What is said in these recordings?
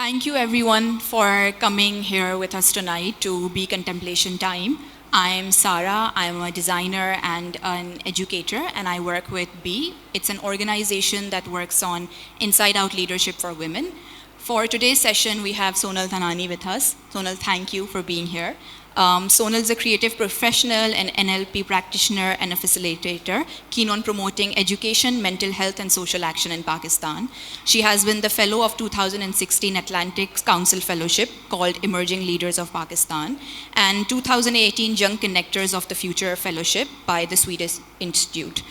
Thank you everyone for coming here with us tonight to be Contemplation Time. I'm Sara, I'm a designer and an educator, and I work with B. It's an organization that works on inside-out leadership for women. For today's session, we have Sonal Dhanani with us. Sonal, thank you for being here. Sonal is a creative professional, an NLP practitioner, and a facilitator, keen on promoting education, mental health, and social action in Pakistan. She has been the fellow of 2016 Atlantic Council Fellowship called Emerging Leaders of Pakistan, and 2018 Young Connectors of the Future Fellowship by the Swedish Institute.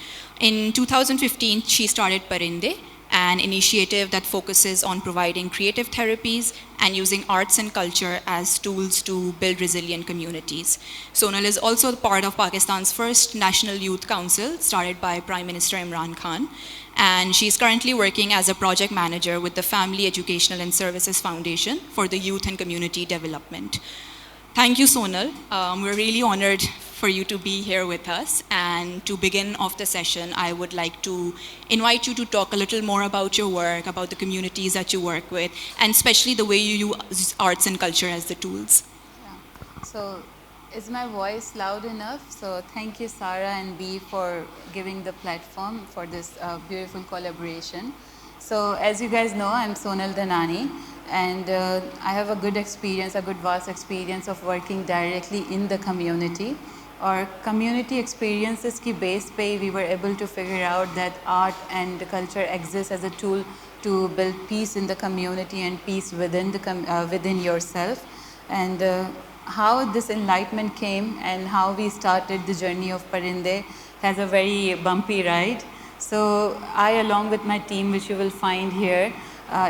In 2015, she started Parindey, an initiative that focuses on providing creative therapies and using arts and culture as tools to build resilient communities. Sonal is also part of Pakistan's first National Youth Council, started by Prime Minister Imran Khan, and she's currently working as a project manager with the Family Educational and Services Foundation for the Youth and Community Development. Thank you, Sonal. We're really honored for you to be here with us. And to begin off the session, I would like to invite you to talk a little more about your work, about the communities that you work with, and especially the way you use arts and culture as the tools. Yeah. So is my voice loud enough? So thank you, Sara and B, for giving the platform for this beautiful collaboration. So as you guys know, I'm Sonal Dhanani, and I have a good vast experience of working directly in the community. Our community experiences ki base pe we were able to figure out that art and culture exists as a tool to build peace in the community and peace within within yourself. And how this enlightenment came and how we started the journey of Parindey has a very bumpy ride. So I, along with my team, which you will find here,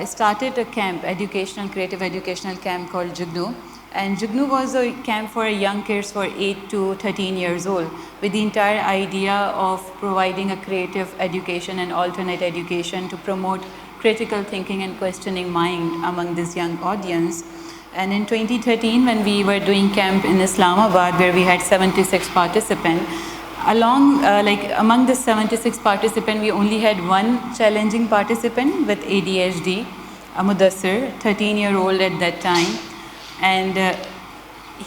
started a camp, creative educational camp called Jugnu. And Jugnu was a camp for young kids for 8 to 13 years old, with the entire idea of providing a creative education and alternate education to promote critical thinking and questioning mind among this young audience. And in 2013, when we were doing camp in Islamabad, where we had 76 participants, among the 76 participants, we only had one challenging participant with ADHD, a Mudassir, 13-year-old at that time. And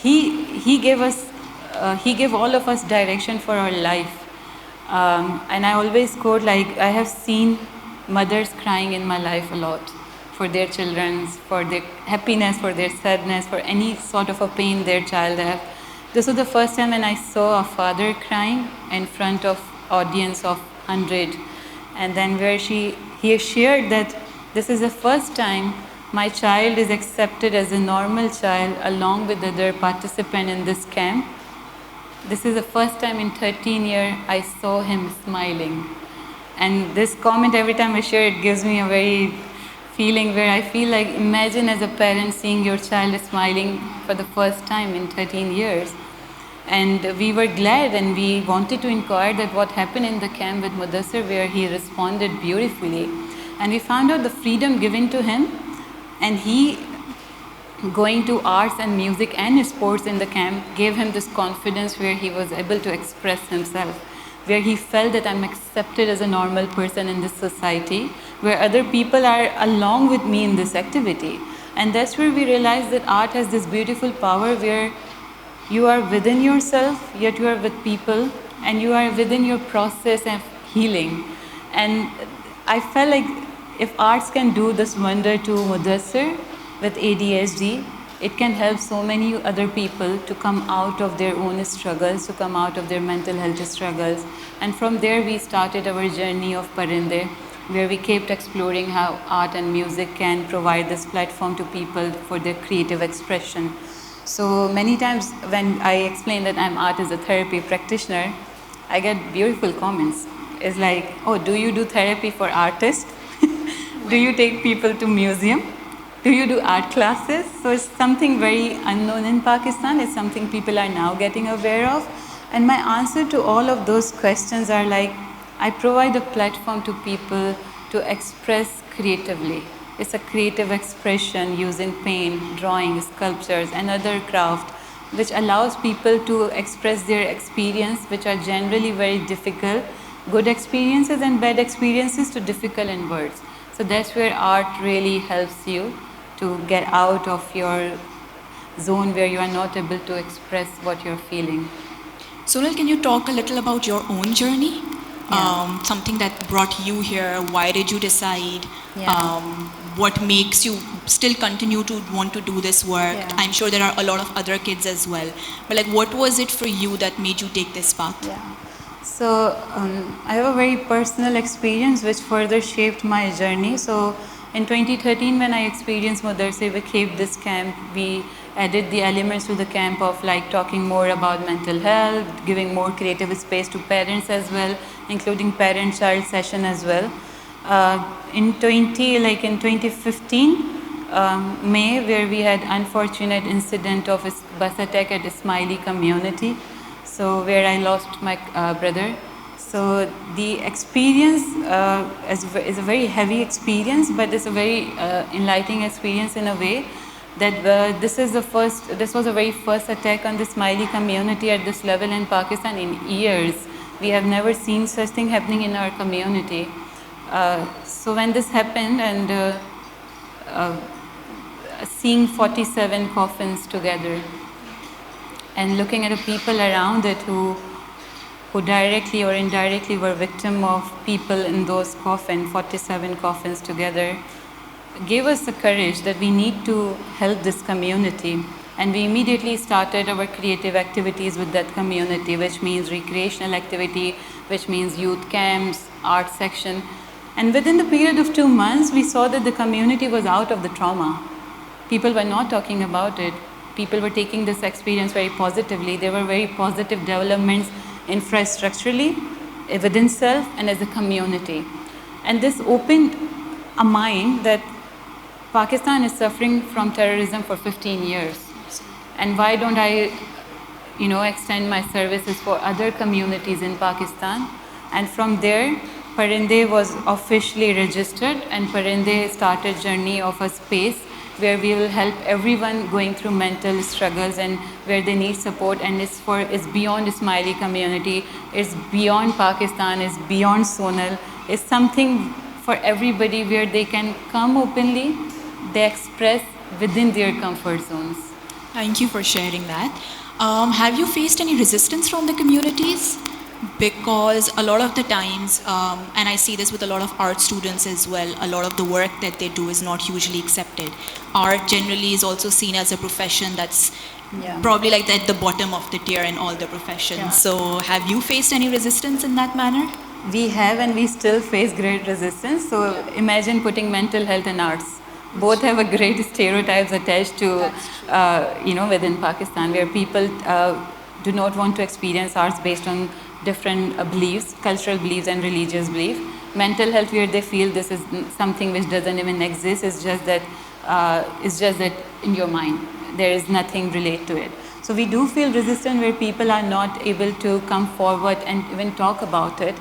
he gave all of us direction for our life. And I always quote, like, I have seen mothers crying in my life a lot for their children, for their happiness, for their sadness, for any sort of a pain their child has. This was the first time when I saw a father crying in front of audience of 100. And then where he shared that this is the first time my child is accepted as a normal child along with the other participant in this camp. This is the first time in 13 years I saw him smiling. And this comment, every time I share it, gives me a very feeling where I feel like, imagine as a parent seeing your child smiling for the first time in 13 years. And we were glad, and we wanted to inquire that what happened in the camp with Mudassir, where he responded beautifully. And we found out the freedom given to him, and he going to arts and music and sports in the camp gave him this confidence where he was able to express himself, where he felt that I'm accepted as a normal person in this society, where other people are along with me in this activity. And that's where we realized that art has this beautiful power where you are within yourself, yet you are with people, and you are within your process of healing. And I felt like if arts can do this wonder to Mudassir with ADHD, it can help so many other people to come out of their own struggles, to come out of their mental health struggles. And from there we started our journey of Parindey, where we kept exploring how art and music can provide this platform to people for their creative expression. So many times when I explain that I'm art as a therapy practitioner, I get beautiful comments. It's like, oh, do you do therapy for artists? Do you take people to museum? Do you do art classes? So it's something very unknown in Pakistan. It's something people are now getting aware of. And my answer to all of those questions are like, I provide a platform to people to express creatively. It's a creative expression using paint, drawing, sculptures, and other craft, which allows people to express their experience, which are generally very difficult, good experiences and bad experiences, to difficult in words. So that's where art really helps you to get out of your zone where you are not able to express what you're feeling. Sonal, can you talk a little about your own journey? Yeah. Something that brought you here. Why did you decide? Yeah. What makes you still continue to want to do this work? Yeah. I'm sure there are a lot of other kids as well. But like, what was it for you that made you take this path? Yeah. So I have a very personal experience which further shaped my journey. So in 2013, when I experienced Madarse Vikheb, this camp, we added the elements to the camp of like talking more about mental health, giving more creative space to parents as well, including parent-child session as well. In 2015, May, where we had unfortunate incident of a bus attack at Ismaili community, so where I lost my brother. So the experience is a very heavy experience, but it's a very enlightening experience in a way that this was the very first attack on the Ismaili community at this level in Pakistan in years. We have never seen such thing happening in our community. So when this happened and seeing 47 coffins together and looking at the people around it who directly or indirectly were victim of people in those 47 coffins together, gave us the courage that we need to help this community. And we immediately started our creative activities with that community, which means recreational activity, which means youth camps, art section. And within the period of 2 months, we saw that the community was out of the trauma. People were not talking about it. People were taking this experience very positively. There were very positive developments infrastructurally, within self, and as a community. And this opened a mind that Pakistan is suffering from terrorism for 15 years. And why don't I, extend my services for other communities in Pakistan? And from there, Parindey was officially registered, and Parindey started journey of a space where we will help everyone going through mental struggles and where they need support, and it's beyond Ismaili community, it's beyond Pakistan, it's beyond Sonal, it's something for everybody where they can come openly, they express within their comfort zones. Thank you for sharing that. Have you faced any resistance from the communities? Because a lot of the times, and I see this with a lot of art students as well, a lot of the work that they do is not hugely accepted. Art generally is also seen as a profession that's probably like at the bottom of the tier in all the professions. Yeah. So have you faced any resistance in that manner? We have, and we still face great resistance. So imagine putting mental health and arts. Both have a great stereotypes attached to, within Pakistan, where people do not want to experience arts based on different beliefs, cultural beliefs and religious beliefs. Mental health, where they feel this is something which doesn't even exist, it's just that in your mind, there is nothing related to it. So we do feel resistant where people are not able to come forward and even talk about it.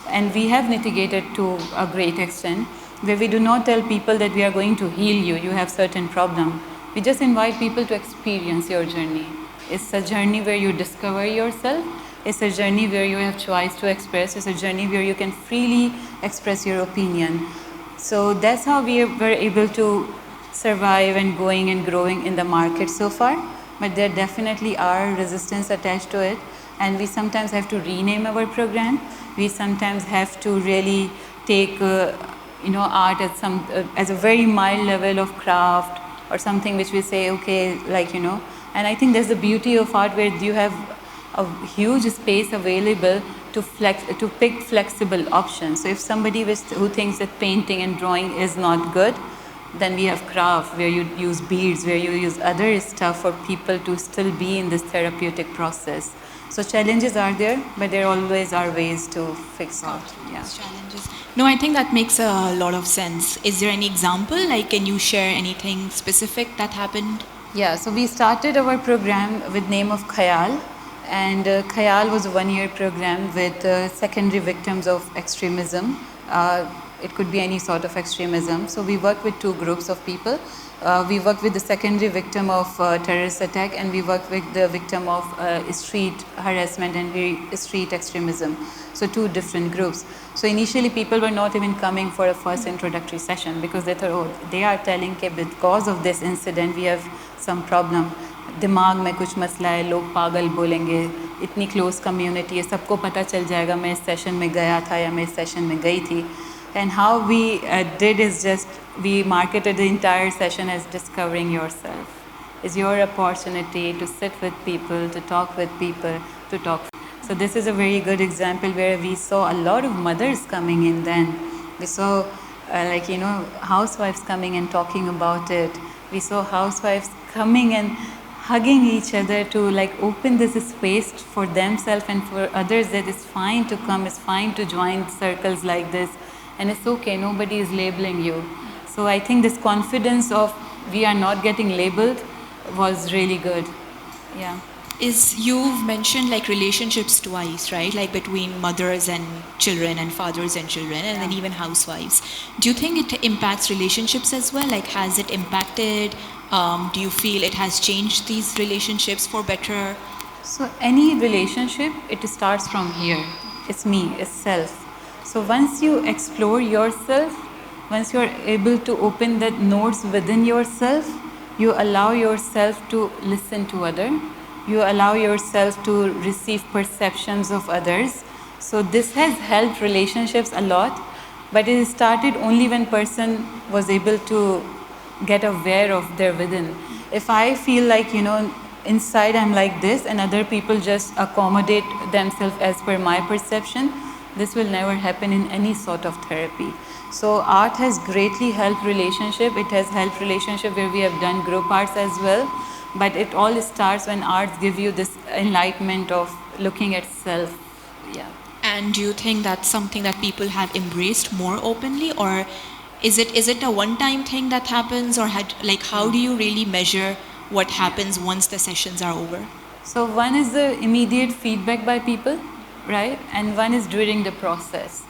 And we have mitigated to a great extent, where we do not tell people that we are going to heal you, you have certain problem. We just invite people to experience your journey. It's a journey where you discover yourself. It's a journey where you have choice to express. It's a journey where you can freely express your opinion. So that's how we were able to survive and going and growing in the market so far. But there definitely are resistance attached to it. And we sometimes have to rename our program. We sometimes have to really take art as a very mild level of craft or something which we say, okay, and I think that's the beauty of art, where you have a huge space available to pick flexible options. So if somebody who thinks that painting and drawing is not good, then we have craft where you use beads, where you use other stuff for people to still be in this therapeutic process. So challenges are there, but there always are ways to fix it. Yeah. Challenges. No, I think that makes a lot of sense. Is there any example? Like, can you share anything specific that happened? Yeah, so we started our program with name of Khayal, and Khayal was a 1-year program with secondary victims of extremism It could be any sort of extremism. So we work with two groups of people. We work with the secondary victim of terrorist attack, and we work with the victim of street harassment and street extremism. So two different groups. So initially people were not even coming for a first introductory session because they thought, oh, they are telling कि because of this incident we have some problem. दिमाग में कुछ मसला है, लोग पागल बोलेंगे, इतनी क्लोज कम्युनिटी है, सबको पता चल जाएगा मैं इस सेशन में गया था या मैं इस सेशन में गई थी. And how we did is just we marketed the entire session as discovering yourself. It's your opportunity to sit with people, to talk with people, to talk. So this is a very good example where we saw a lot of mothers coming in then. We saw housewives coming and talking about it. We saw housewives coming and hugging each other to open this space for themselves and for others that it's fine to come, it's fine to join circles like this, and it's okay, nobody is labeling you. So I think this confidence of we are not getting labeled was really good. Yeah. You've mentioned relationships twice, right? Between mothers and children and fathers and children, and then even housewives. Do you think it impacts relationships as well? Has it impacted? Do you feel it has changed these relationships for better? So any relationship, it starts from here. It's me, it's self. So once you explore yourself, once you're able to open that nodes within yourself, you allow yourself to listen to others. You allow yourself to receive perceptions of others. So this has helped relationships a lot, but it started only when person was able to get aware of their within. If I feel inside I'm like this and other people just accommodate themselves as per my perception, this will never happen in any sort of therapy. So art has greatly helped relationship. It has helped relationship where we have done group arts as well. But it all starts when arts give you this enlightenment of looking at self. Yeah. And do you think that's something that people have embraced more openly, or is it a one-time thing that happens, or how do you really measure what happens once the sessions are over? So one is the immediate feedback by people, right? And one is during the process.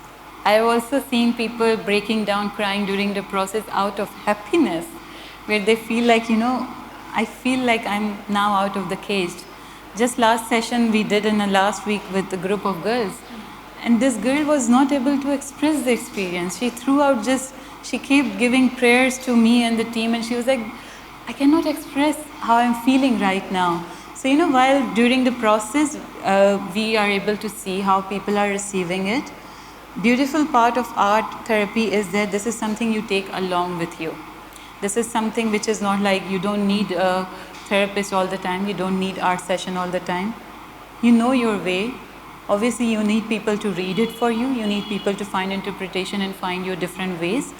I've also seen people breaking down, crying during the process out of happiness, where they feel I feel like I'm now out of the cage. Just last session we did in the last week with a group of girls, and this girl was not able to express the experience. She threw out she kept giving prayers to me and the team, and she was like, I cannot express how I'm feeling right now. So while during the process we are able to see how people are receiving it. Beautiful part of art therapy is that this is something you take along with you. This is something which is not you don't need a therapist all the time, you don't need art session all the time. You know your way. Obviously you need people to read it for you, you need people to find interpretation and find your different ways.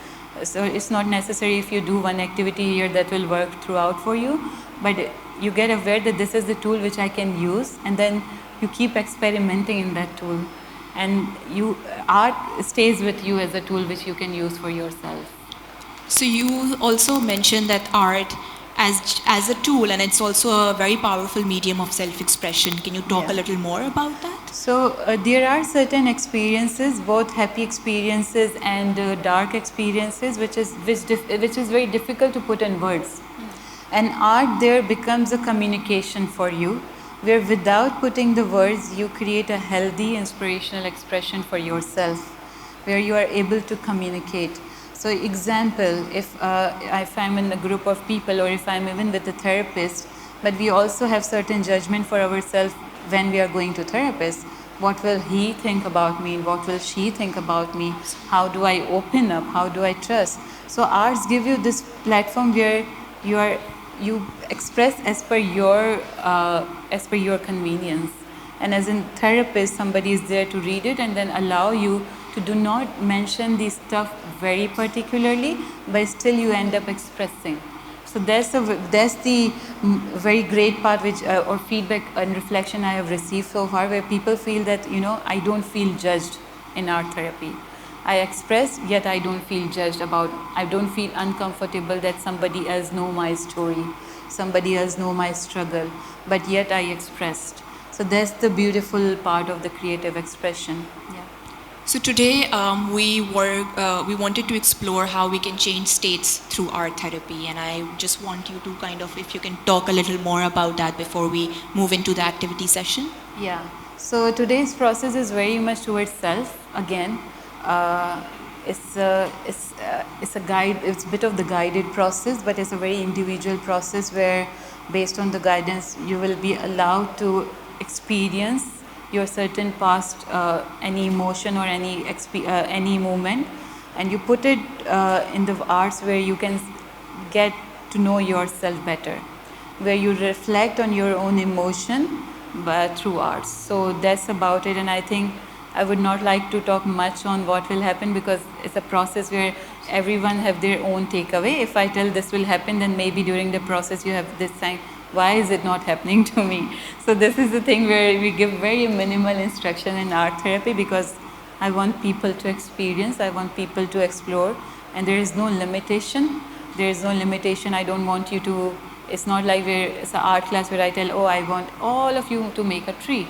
So it's not necessary if you do one activity here that will work throughout for you, but you get aware that this is the tool which I can use, and then you keep experimenting in that tool. And art stays with you as a tool which you can use for yourself. So you also mentioned that art as a tool, and it's also a very powerful medium of self-expression. Can you talk a little more about that? So there are certain experiences, both happy experiences and dark experiences, which is very difficult to put in words. And art there becomes a communication for you, where without putting the words, you create a healthy, inspirational expression for yourself, where you are able to communicate. So example, if I'm in a group of people, or if I'm even with a therapist, but we also have certain judgment for ourselves when we are going to therapist. What will he think about me? What will she think about me? How do I open up? How do I trust? So arts give you this platform where you express as per your convenience. And as a therapist, somebody is there to read it and then allow you to do not mention this stuff very particularly, but still you end up expressing. So that's the very great part which or feedback and reflection I have received so far, where people feel that I don't feel judged in art therapy. I express, yet I don't feel judged I don't feel uncomfortable that somebody else know my story, somebody else know my struggle, but yet I expressed. So that's the beautiful part of the creative expression. Yeah. So today we wanted to explore how we can change states through art therapy, and I just want you to kind of, if you can talk a little more about that before we move into the activity session. Yeah. So today's process is very much towards self. Again, it's a guide. It's a bit of the guided process, but it's a very individual process where, based on the guidance, you will be allowed to experience your certain past, any emotion or any moment, and you put it in the arts where you can get to know yourself better, where you reflect on your own emotion but through arts. So that's about it, and I think I would not like to talk much on what will happen because it's a process where everyone have their own takeaway. If I tell this will happen, then maybe during the process you have this sign, why is it not happening to me? So this is the thing where we give very minimal instruction in art therapy because I want people to experience, I want people to explore, and there is no limitation. There is no limitation. I don't want you to, it's not like it's an art class where I tell, oh, I want all of you to make a tree.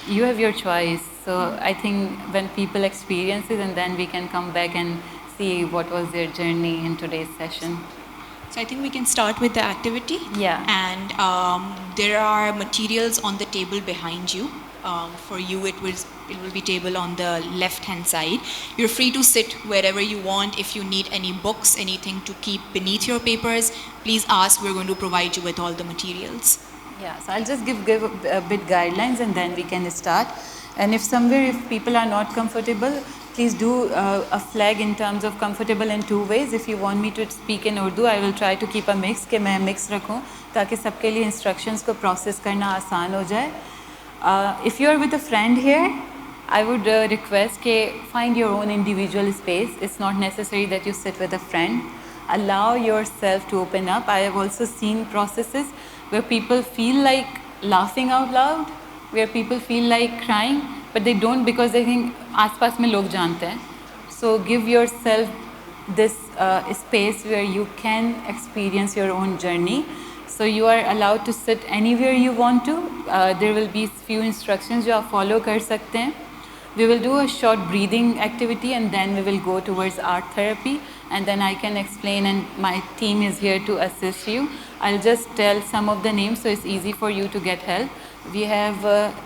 You have your choice. So I think when people experience it, and then we can come back and see what was their journey in today's session. So I think we can start with the activity. Yeah. And there are materials on the table behind you. For you, it will be table on the left-hand side. You're free to sit wherever you want. If you need any books, anything to keep beneath your papers, please ask. We're going to provide you with all the materials. Yeah, so I'll just give a bit guidelines and then we can start. And if people are not comfortable, please do a flag in terms of comfortable in two ways. If you want me to speak in Urdu, I will try to keep a mix, कि मैं mix रखूं ताकि सबके लिए instructions को process करना आसान हो जाए. If you are with a friend here, I would request that find your own individual space. It's not necessary that you sit with a friend. Allow yourself to open up. I have also seen processes where people feel like laughing out loud, where people feel like crying, but they don't because they think आसपास में लोग जानते हैं. So give yourself this space where you can experience your own journey. So you are allowed to sit anywhere you want to. There will be few instructions जो आप follow कर सकते हैं. We will do a short breathing activity and then we will go towards art therapy, and then I can explain and my team is here to assist you. I'll just tell some of the names so it's easy for you to get help. We have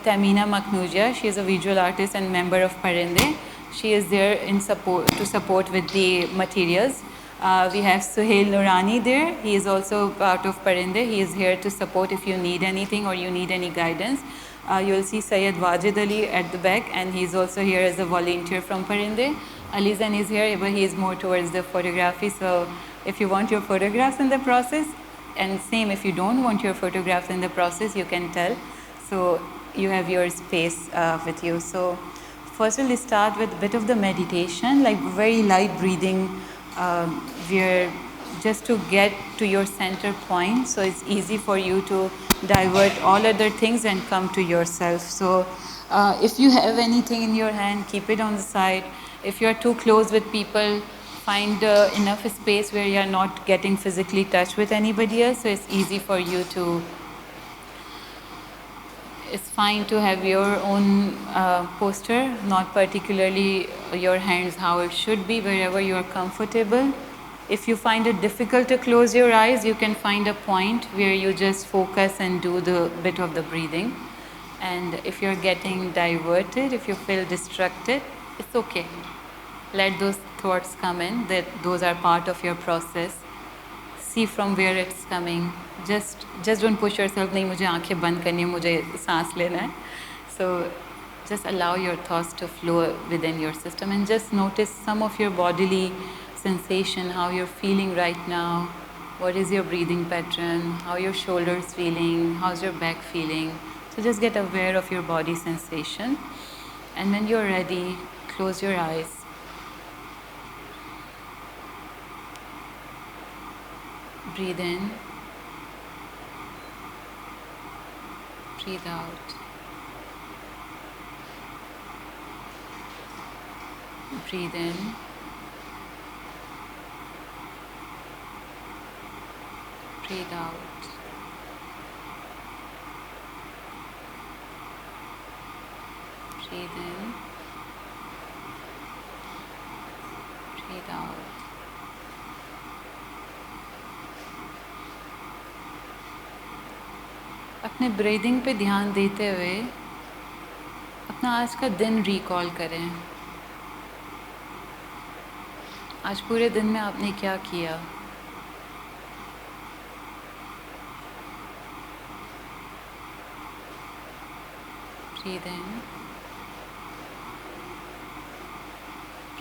Tamina Maknujia. She is a visual artist and member of Parindey. She is there to support with the materials. We have Suhail Nurani there. He is also part of Parindey. He is here to support if you need anything or you need any guidance. You'll see Syed Wajid Ali at the back, and he's also here as a volunteer from Parindey. Alizan is here, but he is more towards the photography. So if you want your photographs in the process, and same if you don't want your photographs in the process, you can tell. So you have your space with you. So first we'll start with a bit of the meditation, like very light breathing, where just to get to your center point, so it's easy for you to divert all other things and come to yourself. So if you have anything in your hand, keep it on the side. If you're too close with people, find enough space where you're not getting physically touched with anybody else, so it's easy for you to, it's fine to have your own posture, not particularly your hands how it should be, wherever you're comfortable. If you find it difficult to close your eyes, you can find a point where you just focus and do the bit of the breathing. And if you're getting diverted, if you feel distracted, it's okay. Let those thoughts come in, that those are part of your process. See from where it's coming. Just don't push yourself, नहीं मुझे आंखें बंद करनी है, मुझे सांस लेना है. So just allow your thoughts to flow within your system and just notice some of your bodily sensation, how you're feeling right now, what is your breathing pattern, how your shoulders feeling, how's your back feeling. So just get aware of your body sensation, and when you're ready, close your eyes. Breathe in, breathe out. Breathe in, breathe out. Breathe in, Breathe out. अपने breathing पे ध्यान देते हुए अपना आज का दिन recall करें. आज पूरे दिन में आपने क्या किया. Breathe in.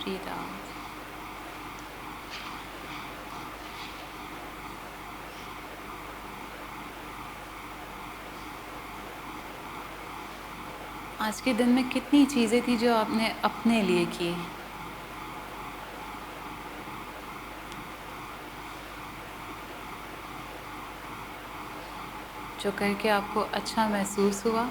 Breathe out. आज के दिन में कितनी चीज़ें थी जो आपने अपने लिए की. जो करके आपको अच्छा महसूस हुआ.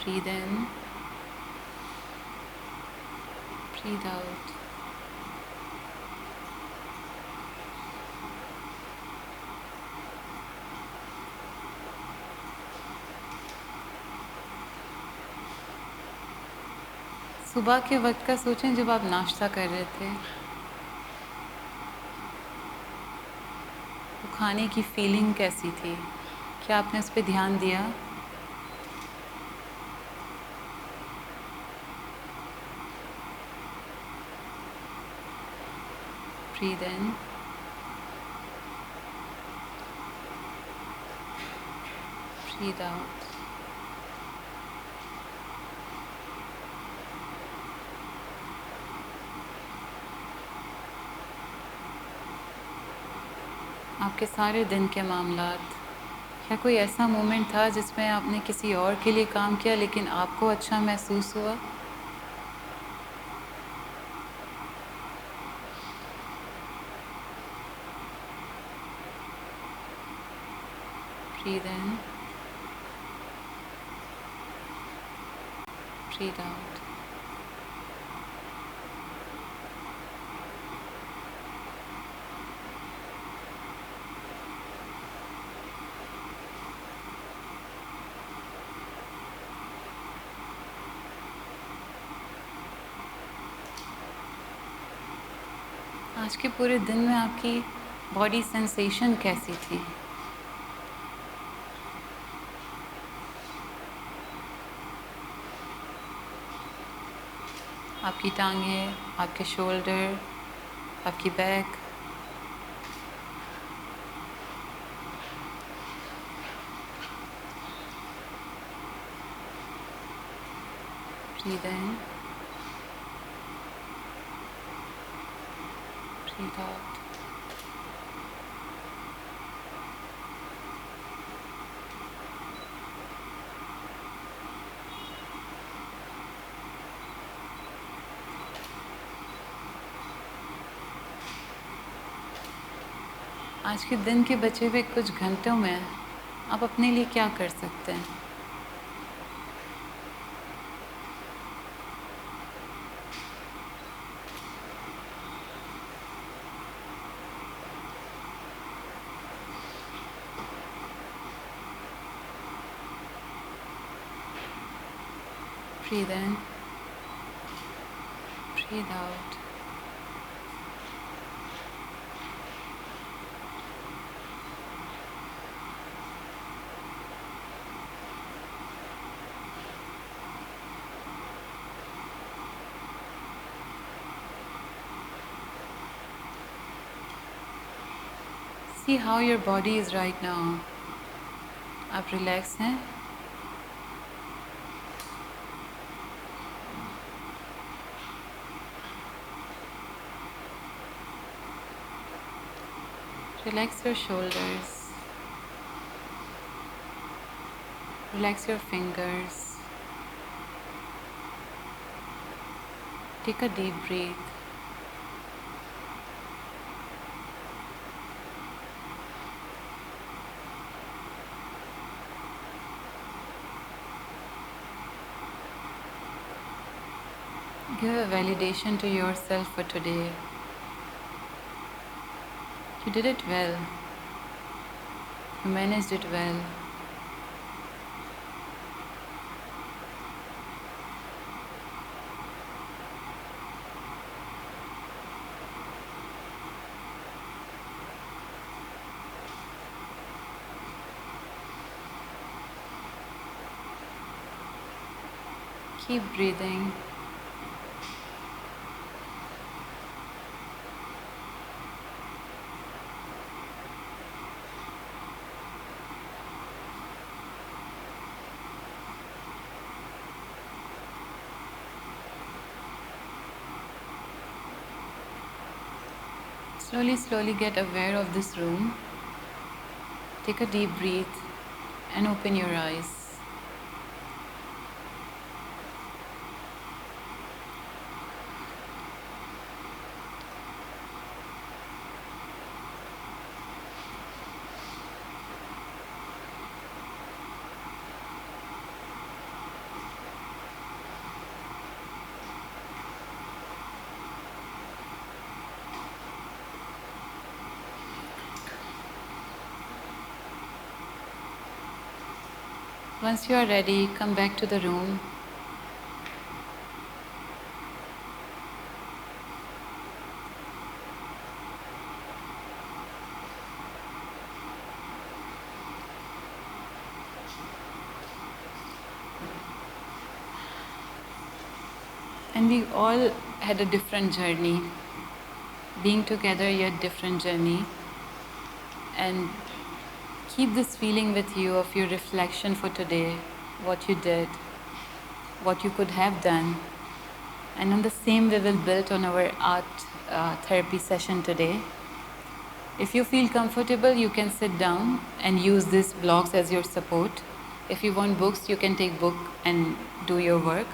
Breathe in. Breathe out. सुबह के वक्त का सोचें जब आप नाश्ता कर रहे थे. वो खाने की फीलिंग कैसी थी. क्या आपने उस पर ध्यान दिया. Breathe in. Breathe out. आपके सारे दिन के मामलात. क्या कोई ऐसा मोमेंट था जिसमें आपने किसी और के लिए काम किया लेकिन आपको अच्छा महसूस हुआ. Breathe in. Breathe out. आज के पूरे दिन में आपकी बॉडी सेंसेशन कैसी थी. आपकी टांगें, आपके शोल्डर, आपकी back. Breathe in. Breathe out. आज के दिन के बचे हुए कुछ घंटों में आप अपने लिए क्या कर सकते हैं. Breathe in. Breathe out. See how your body is right now. आप रिलैक्स हैं. Relax your shoulders. Relax your fingers. Take a deep breath. Give a validation to yourself for today. You did it well. You managed it well. Keep breathing. Slowly get aware of this room. Take a deep breath and open your eyes. Once you are ready, come back to the room. And we all had a different journey. Being together, yet different journey. And keep this feeling with you of your reflection for today, what you did, what you could have done. And on the same we will build on our art therapy session today. If you feel comfortable, you can sit down and use these blocks as your support. If you want books, you can take book and do your work.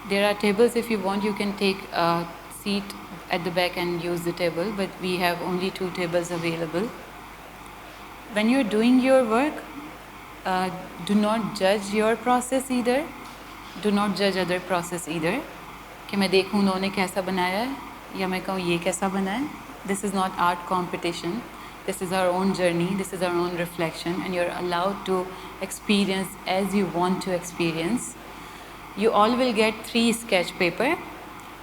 There are tables, if you want, you can take a seat at the back and use the table, but we have only 2 tables available. When you're doing your work, do not judge your process either. Do not judge other process either. कि मैं देखूँ उन्होंने कैसा बनाया है या मैं कहूँ ये कैसा बना है. This is not art competition. This is our own journey. This is our own reflection, and you're allowed to experience as you want to experience. You all will get 3 sketch paper,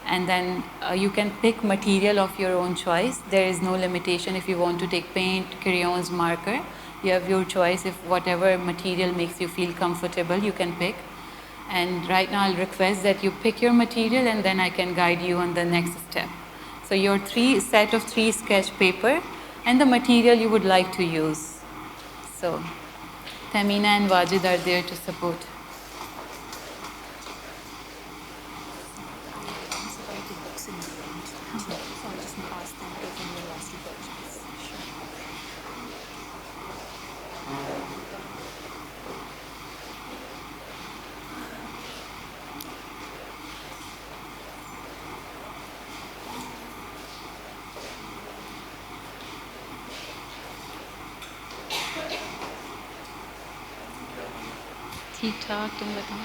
and then you can pick material of your own choice. There is no limitation. If you want to take paint, crayons, marker, you have your choice. If whatever material makes you feel comfortable, you can pick. And right now I'll request that you pick your material, and then I can guide you on the next step. So your set of 3 sketch paper and the material you would like to use. So Tamina and Wajid are there to support. ठीक ठाक तुम बताओ.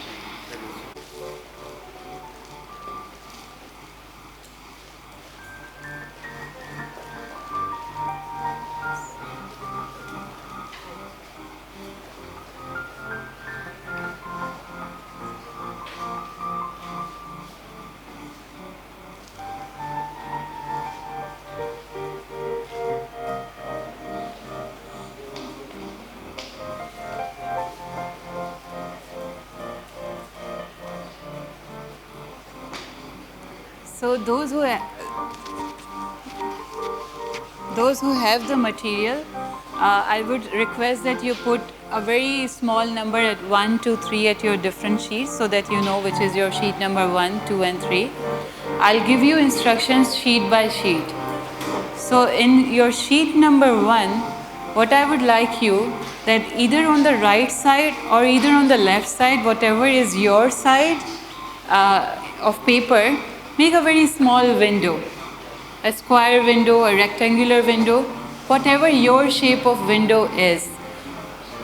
So those who have the material, I would request that you put a very small number at 1, 2, 3 at your different sheets, so that you know which is your sheet number 1, 2 and 3. I'll give you instructions sheet by sheet. So in your sheet number 1, what I would like you, that either on the right side or either on the left side, whatever is your side of paper, make a very small window, a square window, a rectangular window, whatever your shape of window is.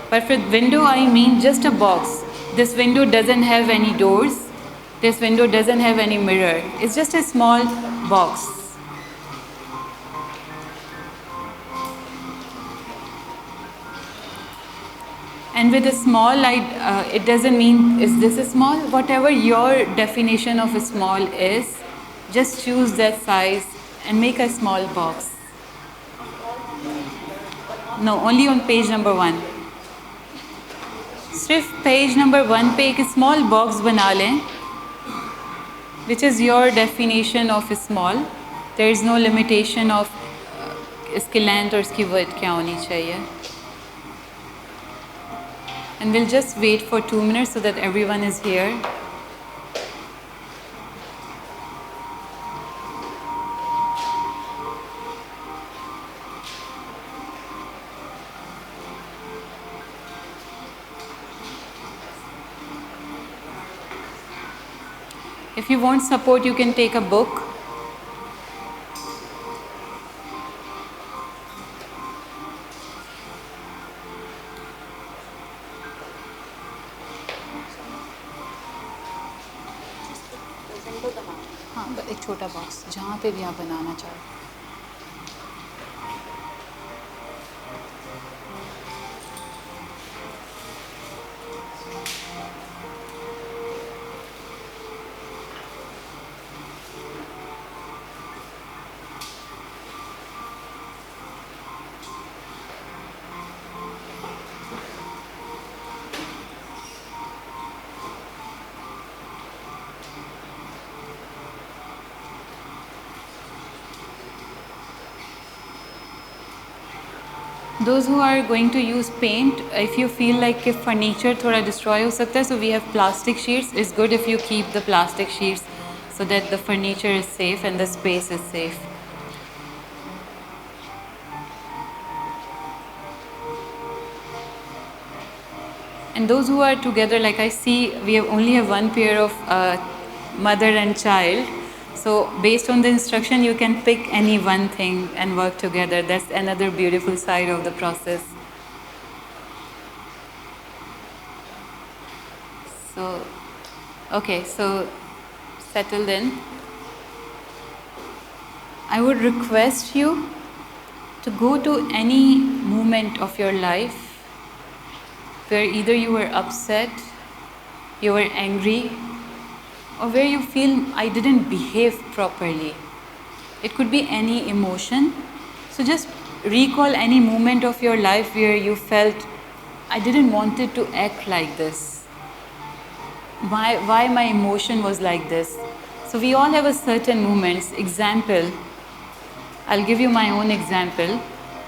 But for window, I mean just a box. This window doesn't have any doors. This window doesn't have any mirror. It's just a small box. And with a small light, it doesn't mean is this a small? Whatever your definition of a small is, just choose that size and make a small box. No, only on page number 1. सिर्फ page number 1 पे एक small box बना लें which is your definition of small. There is no limitation of इसकी length और इसकी width क्या होनी चाहिए. And we'll just wait for 2 minutes so that everyone is here. If you want support, you can take a book. हाँ, एक छोटा box जहाँ पे भी आप बनाना चाहो. Those who are going to use paint, if you feel like if furniture थोड़ा destroy हो सकता है, so we have plastic sheets. It's good if you keep the plastic sheets so that the furniture is safe and the space is safe. And those who are together, like I see, we only have one pair of mother and child. So based on the instruction, you can pick any one thing and work together. That's another beautiful side of the process. So, okay, so settled in. I would request you to go to any moment of your life where either you were upset, you were angry, or where you feel I didn't behave properly. It could be any emotion. So just recall any moment of your life where you felt I didn't wanted to act like this. Why my emotion was like this. So we all have a certain moments. Example, I'll give you my own example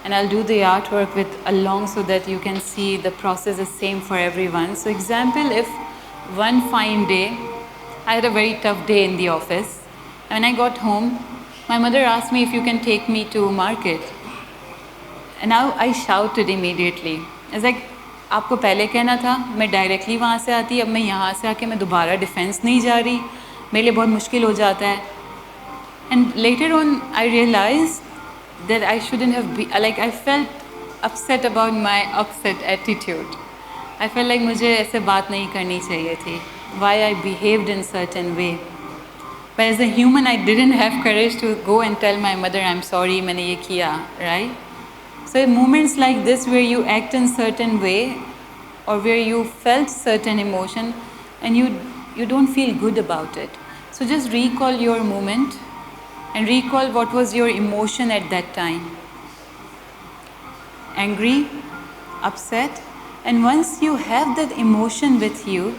and I'll do the artwork with along so that you can see the process is same for everyone. So example, if one fine day, I had a very tough day in the office. And when I got home, my mother asked me if you can take me to market. And now I shouted immediately. I was like, आपको पहले कहना था, मैं directly वहाँ से आती, अब मैं यहाँ से आके मैं दोबारा defense नहीं जा रही, मेरे लिए बहुत मुश्किल हो जाता है. And later on, I realized that I shouldn't have been, like I felt upset about my upset attitude. I felt like मुझे ऐसे बात नहीं करनी चाहिए थी. Why I behaved in certain way. But as a human, I didn't have courage to go and tell my mother, I'm sorry, मैंने ये किया, right? So moments like this where you act in certain way or where you felt certain emotion and you don't feel good about it. So just recall your moment and recall what was your emotion at that time. Angry, upset, and once you have that emotion with you,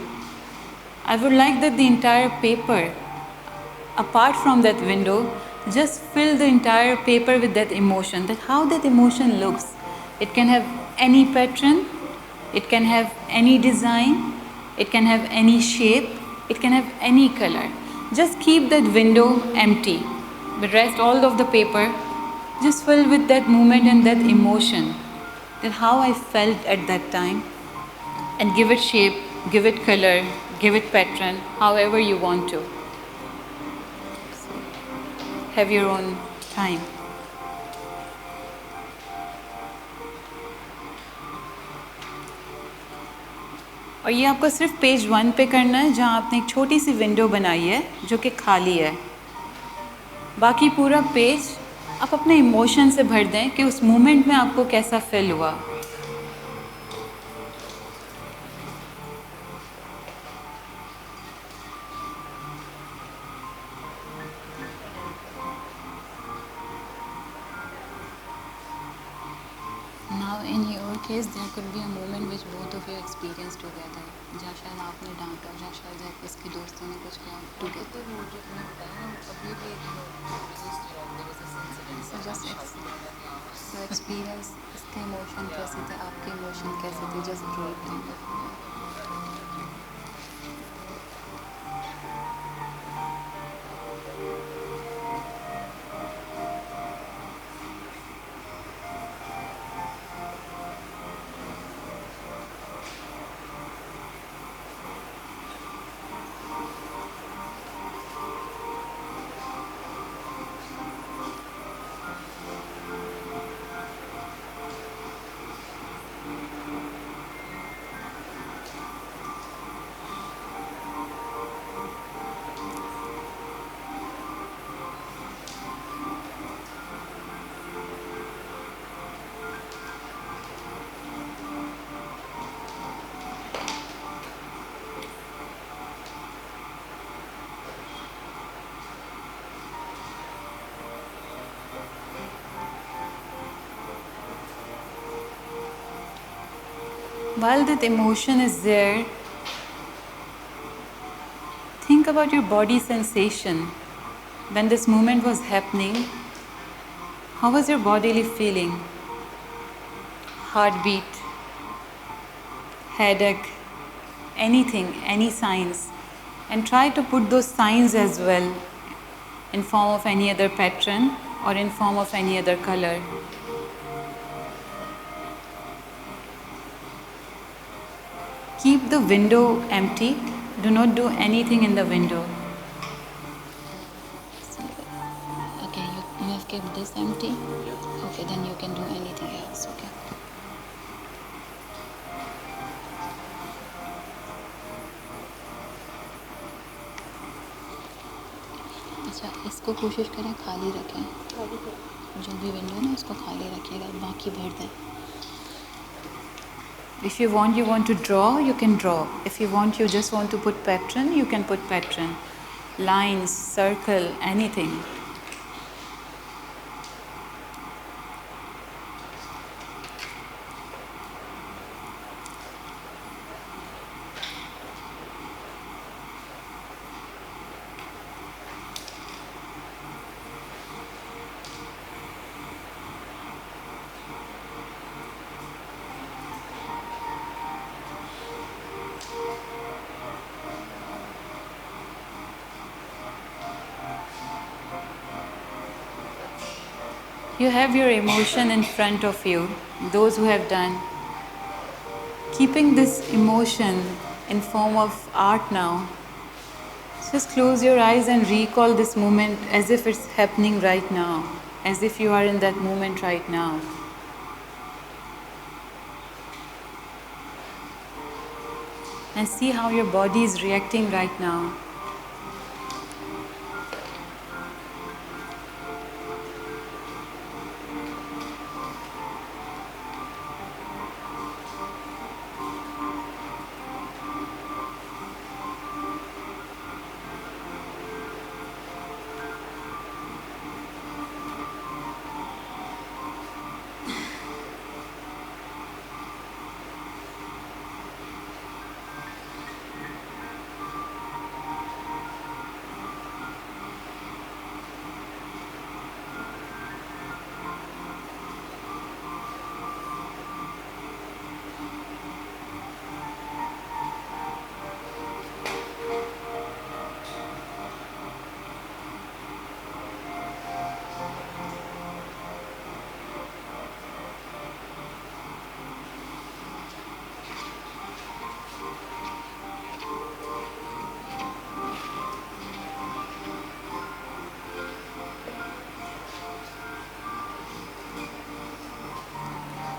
I would like that the entire paper, apart from that window, just fill the entire paper with that emotion, that how that emotion looks. It can have any pattern, it can have any design, it can have any shape, it can have any color. Just keep that window empty. The rest, all of the paper, just fill with that moment and that emotion, that how I felt at that time, and give it shape, give it color, give it pattern, however you want to. So, have your own time. और ये आपको सिर्फ page 1 पे करना है, जहाँ आपने एक छोटी सी विंडो बनाई है जो कि खाली है। बाकी पूरा पेज आप अपने इमोशन से भर दें कि उस मोमेंट में आपको कैसा फील हुआ। Now in your case there could be a moment which both of you experienced together, जहाँ शायद आपने डांटा, जहाँ शायद इसके दोस्तों ने कुछ कहा together. So experience इसके इमोशन कैसे थे, आपके इमोशन कैसे थे, just draw it down. While that emotion is there, think about your body sensation. When this moment was happening, how was your bodily feeling? Heartbeat, headache, anything, any signs. And try to put those signs as well in form of any other pattern or in form of any other color. Keep the window empty. Do not do anything in the window. Okay, you have kept this empty? Okay, then you can do anything else, okay? अच्छा, इसको कोशिश करें खाली रखें, जो भी window है ना उसको खाली रखिएगा, बाकी भर दें. If you want to draw, you can draw. If you just want to put pattern, you can put pattern. Lines, circle, anything. You have your emotion in front of you, those who have done. Keeping this emotion in form of art now, just close your eyes and recall this moment as if it's happening right now, as if you are in that moment right now. And see how your body is reacting right now.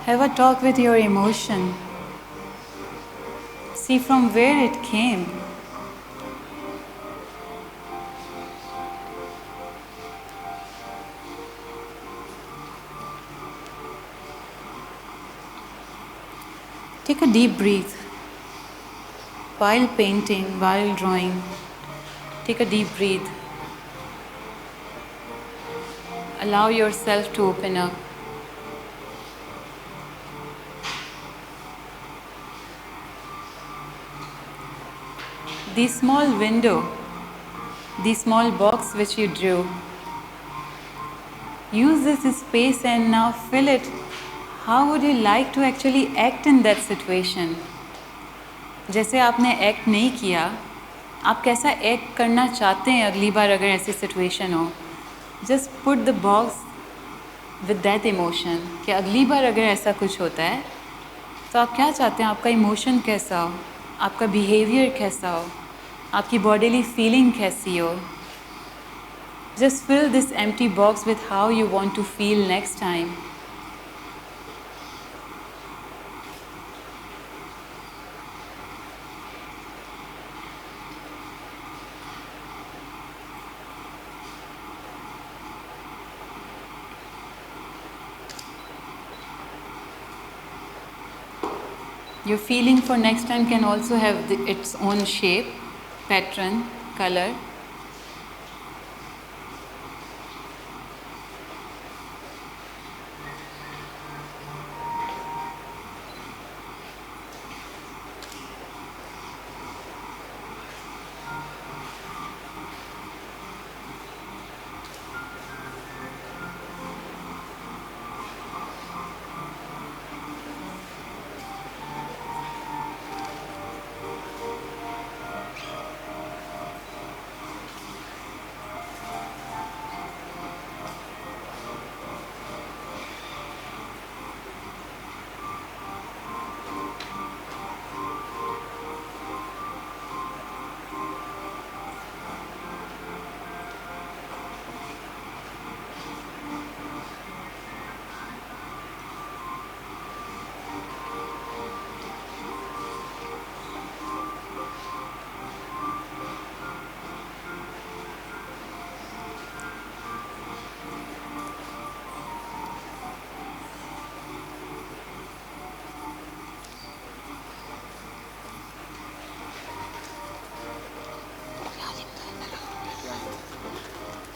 Have a talk with your emotion. See from where it came. Take a deep breath. While painting, while drawing, take a deep breath. Allow yourself to open up. The small window, the small box which you drew, use this space and now fill it. How would you like to actually act in that situation? जैसे आपने act नहीं किया, आप कैसा act करना चाहते हैं अगली बार अगर ऐसी सिचुएशन हो? Just put the box with that emotion कि अगली बार अगर ऐसा कुछ होता है तो आप क्या चाहते हैं, आपका इमोशन कैसा हो, आपका बिहेवियर कैसा हो, आपकी बॉडीली फीलिंग कैसी हो. Just fill this empty box with how you want to feel next time. Your feeling for next time can also have its own shape, pattern, color.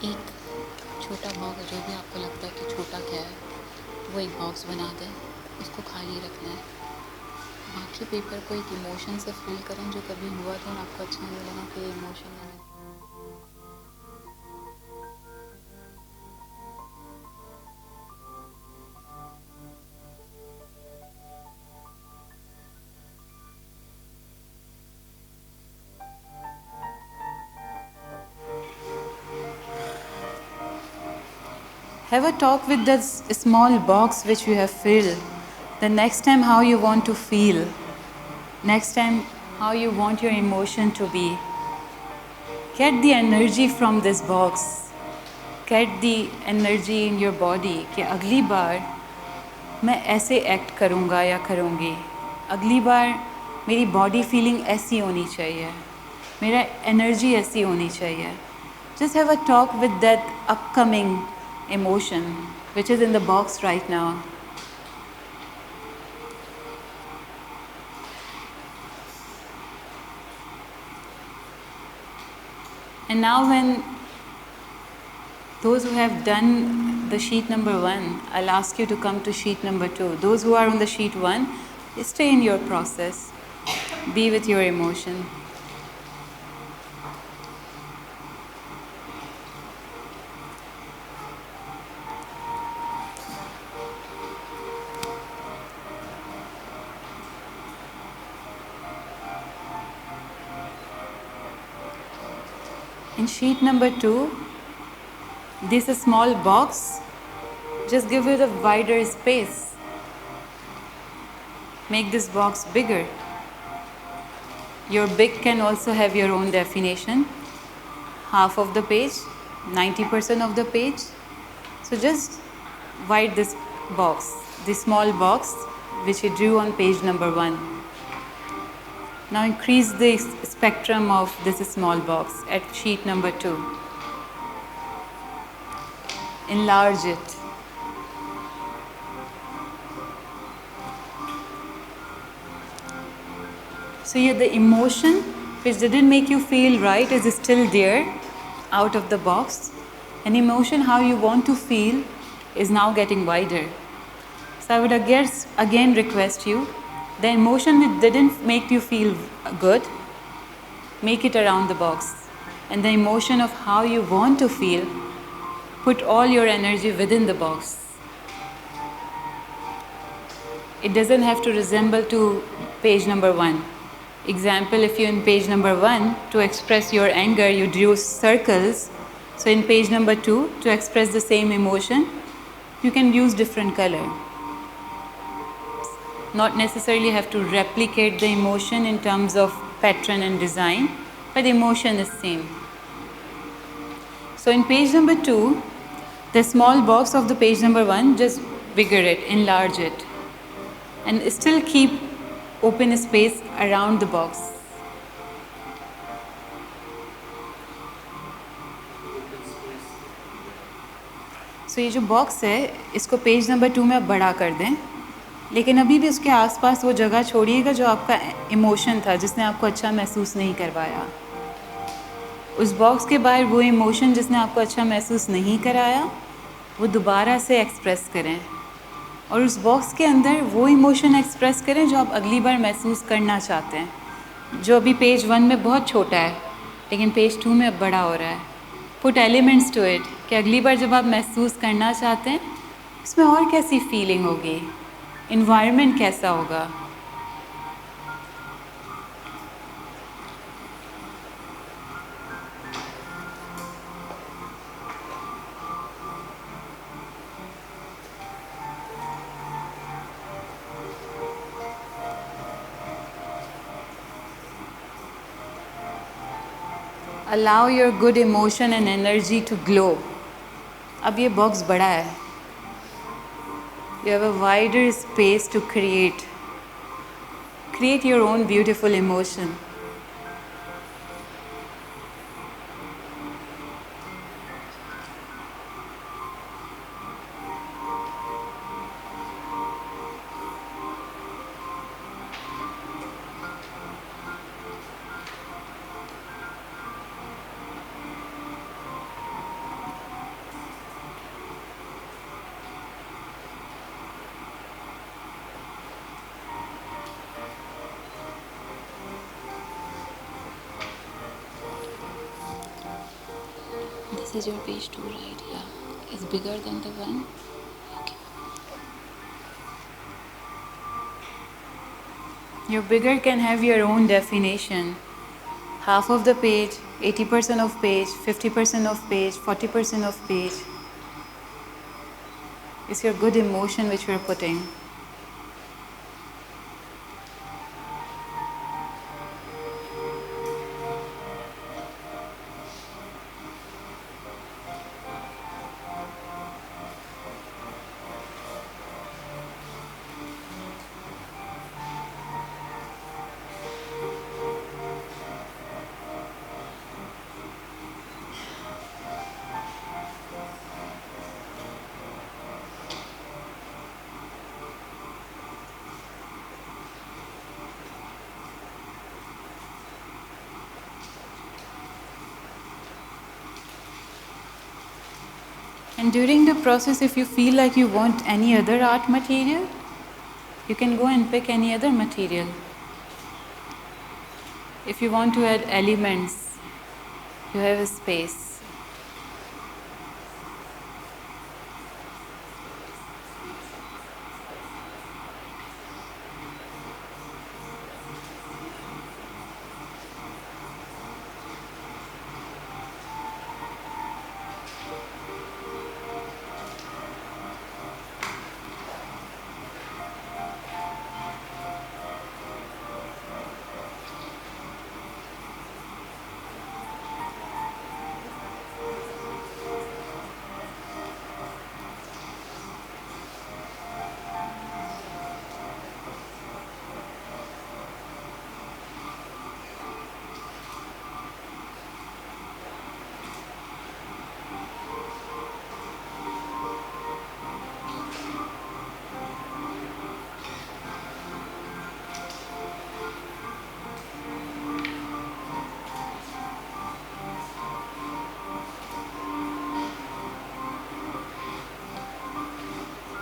एक छोटा बॉक्स, जो भी आपको लगता है कि छोटा क्या है, वो एक बॉक्स बना दें, उसको खाली रखना है. बाकी पेपर को एक इमोशन से फिल करें जो कभी हुआ था और आपको अच्छा नहीं लगा कि ये इमोशन है. Have a talk with that small box which you have filled. The next time how you want to feel. Next time how you want your emotion to be. Get the energy from this box. Get the energy in your body कि अगली बार मैं ऐसे act करूँगा या करूँगी. अगली बार मेरी body feeling ऐसी होनी चाहिए. मेरा एनर्जी ऐसी होनी चाहिए. Just have a talk with that upcoming emotion which is in the box right now. And now when those who have done the sheet number 1, I'll ask you to come to sheet number 2. Those who are on the sheet 1, stay in your process. Be with your emotion. In sheet number 2, this small box, just give it a wider space. Make this box bigger. Your big can also have your own definition. Half of the page, 90% of the page. So just wide this box, this small box which you drew on page number 1. Now increase the spectrum of this small box at sheet number 2. Enlarge it. So here the emotion which didn't make you feel right is still there out of the box. And emotion how you want to feel is now getting wider. So I would again request you, the emotion which didn't make you feel good, make it around the box. And the emotion of how you want to feel, put all your energy within the box. It doesn't have to resemble to page number 1. Example, if you're in page number 1, to express your anger, you drew circles. So in page number 2, to express the same emotion, you can use different color. Not necessarily have to replicate the emotion in terms of pattern and design, but the emotion is same. So in page number 2, the small box of the page number 1, just bigger it, enlarge it, and still keep open space around the box. So ये जो box है इसको page number 2 में आप बड़ा कर दें, लेकिन अभी भी उसके आसपास वो जगह छोड़िएगा जो आपका इमोशन था जिसने आपको अच्छा महसूस नहीं करवाया. उस बॉक्स के बाहर वो इमोशन जिसने आपको अच्छा महसूस नहीं कराया वो दोबारा से एक्सप्रेस करें, और उस बॉक्स के अंदर वो इमोशन एक्सप्रेस करें जो आप अगली बार महसूस करना चाहते हैं, जो अभी पेज 1 में बहुत छोटा है लेकिन पेज 2 में अब बड़ा हो रहा है. पुट एलिमेंट्स टू इट कि अगली बार जब आप महसूस करना चाहते हैं उसमें और कैसी फीलिंग होगी, इन्वायरमेंट कैसा होगा. Allow your good emotion and energy to glow. अब ये बॉक्स बड़ा है. You have a wider space to create your own beautiful emotion. This is your page 2, right? Yeah. It's bigger than the one. Okay. Your bigger can have your own definition. Half of the page, 80% of page, 50% of page, 40% of page. It's your good emotion which you're putting. And during the process, if you feel like you want any other art material, you can go and pick any other material. If you want to add elements, you have a space.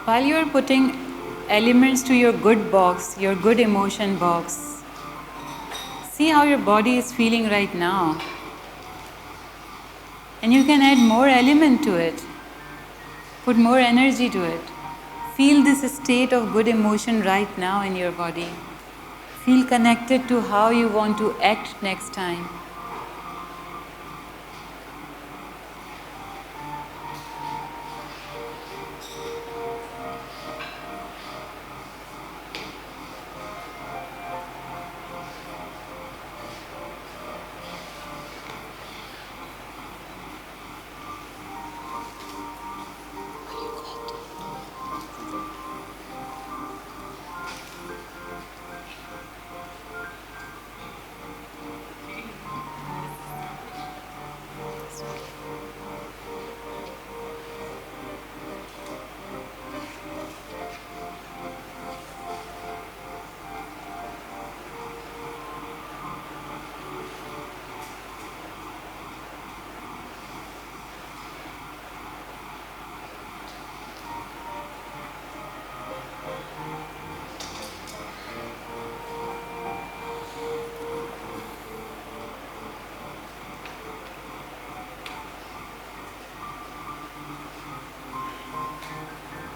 While you're putting elements to your good box, your good emotion box, see how your body is feeling right now. And you can add more element to it. Put more energy to it. Feel this state of good emotion right now in your body. Feel connected to how you want to act next time.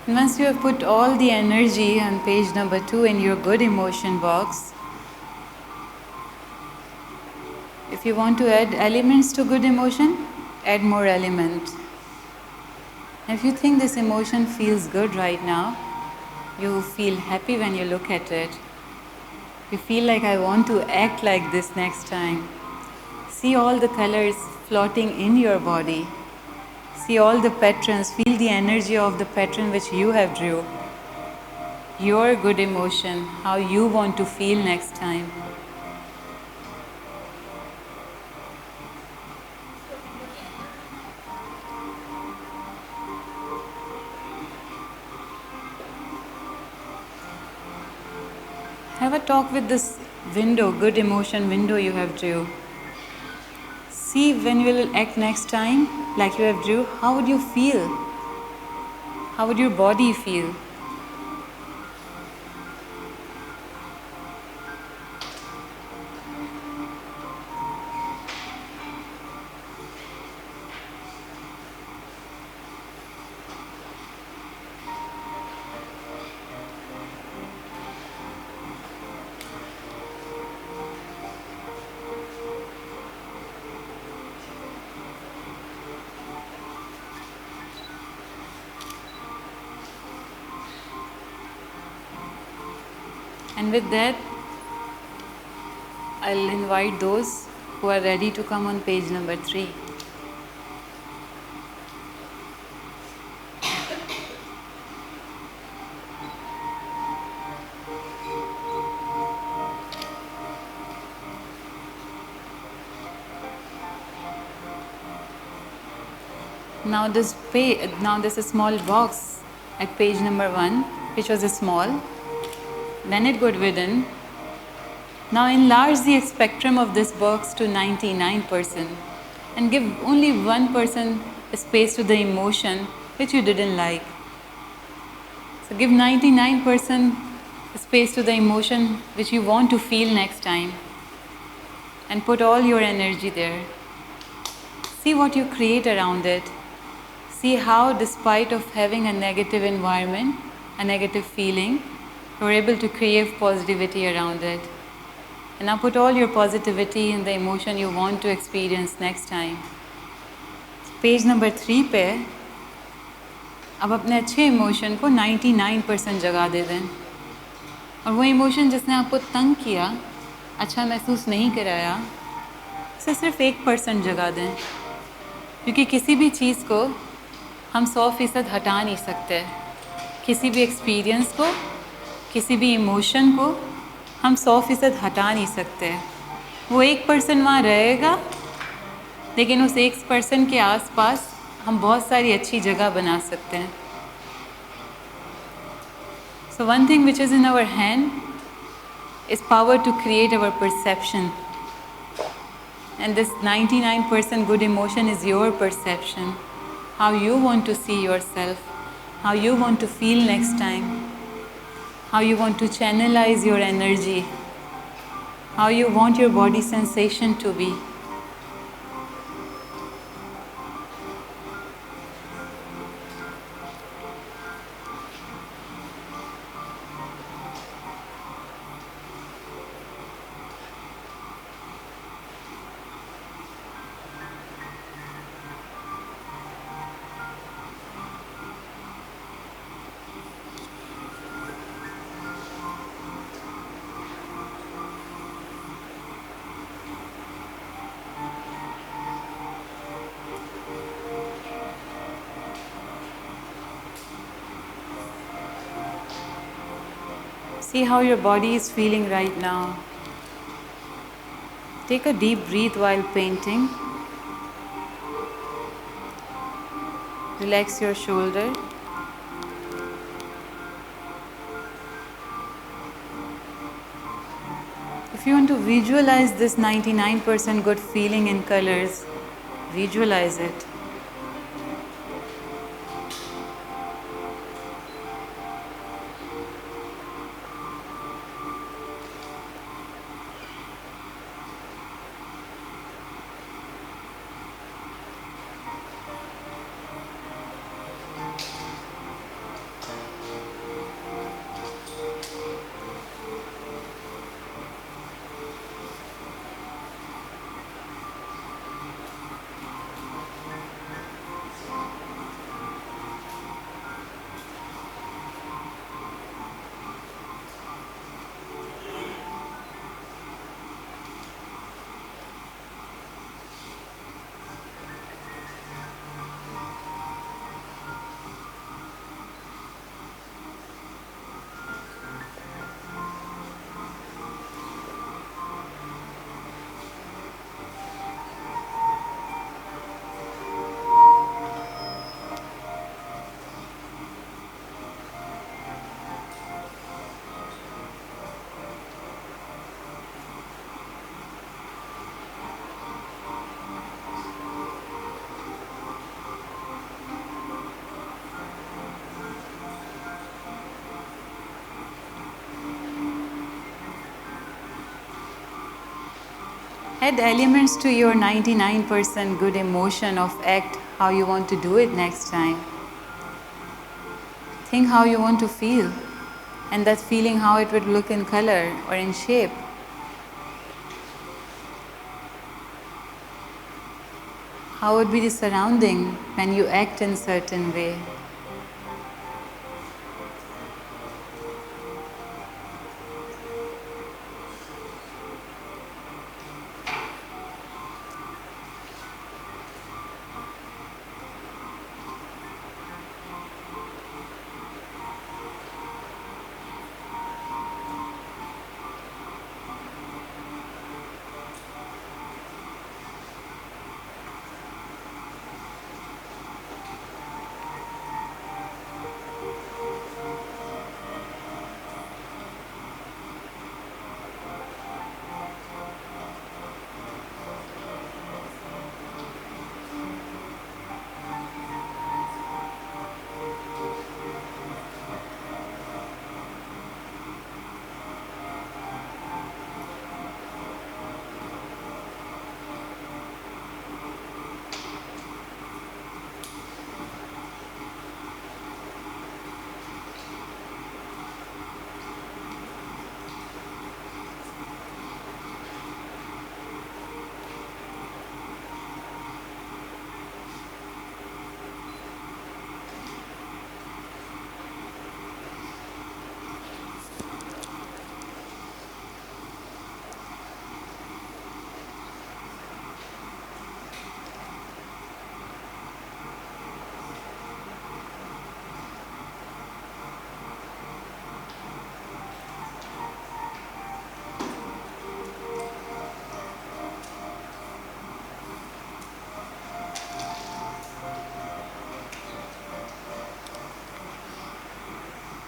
And once you have put all the energy on page number 2 in your good emotion box, if you want to add elements to good emotion, add more element. And if you think this emotion feels good right now, you feel happy when you look at it. You feel like I want to act like this next time. See all the colors floating in your body. See all the patterns, feel the energy of the pattern which you have drew. Your good emotion, how you want to feel next time. Have a talk with this window, good emotion window you have drew. See when you will act next time, like you have drew, how would you feel? How would your body feel? And with that, I'll invite those who are ready to come on page number 3. Now this small box at page number 1, which was a small, then it got within. Now enlarge the spectrum of this box to 99% and give only 1% space to the emotion which you didn't like. So give 99% space to the emotion which you want to feel next time and put all your energy there. See what you create around it. See how, despite of having a negative environment, a negative feeling, you're able to create positivity around it. And now put all your positivity in the emotion you want to experience next time. Page number 3 पे अब अपने अच्छे emotion को 99% जगह दे दें, और वो emotion जिसने आपको तंग किया, अच्छा महसूस नहीं कराया, उसे सिर्फ 1% जगह दें, क्योंकि किसी भी चीज़ को हम 100% हटा नहीं सकते। किसी भी एक्सपीरियंस को, किसी भी इमोशन को हम 100% हटा नहीं सकते। वो 1% वहाँ रहेगा, लेकिन उस 1% के आसपास हम बहुत सारी अच्छी जगह बना सकते हैं। So one thing which is in our hand is power to create our perception. And this 99% good emotion is your perception, how you want to see yourself, how you want to feel next time, how you want to channelize your energy, how you want your body sensation to be. See how your body is feeling right now. Take a deep breath while painting. Relax your shoulder. If you want to visualize this 99% good feeling in colors, visualize it. Add elements to your 99% good emotion of act, how you want to do it next time. Think how you want to feel, and that feeling how it would look in color or in shape. How would be the surrounding when you act in certain way?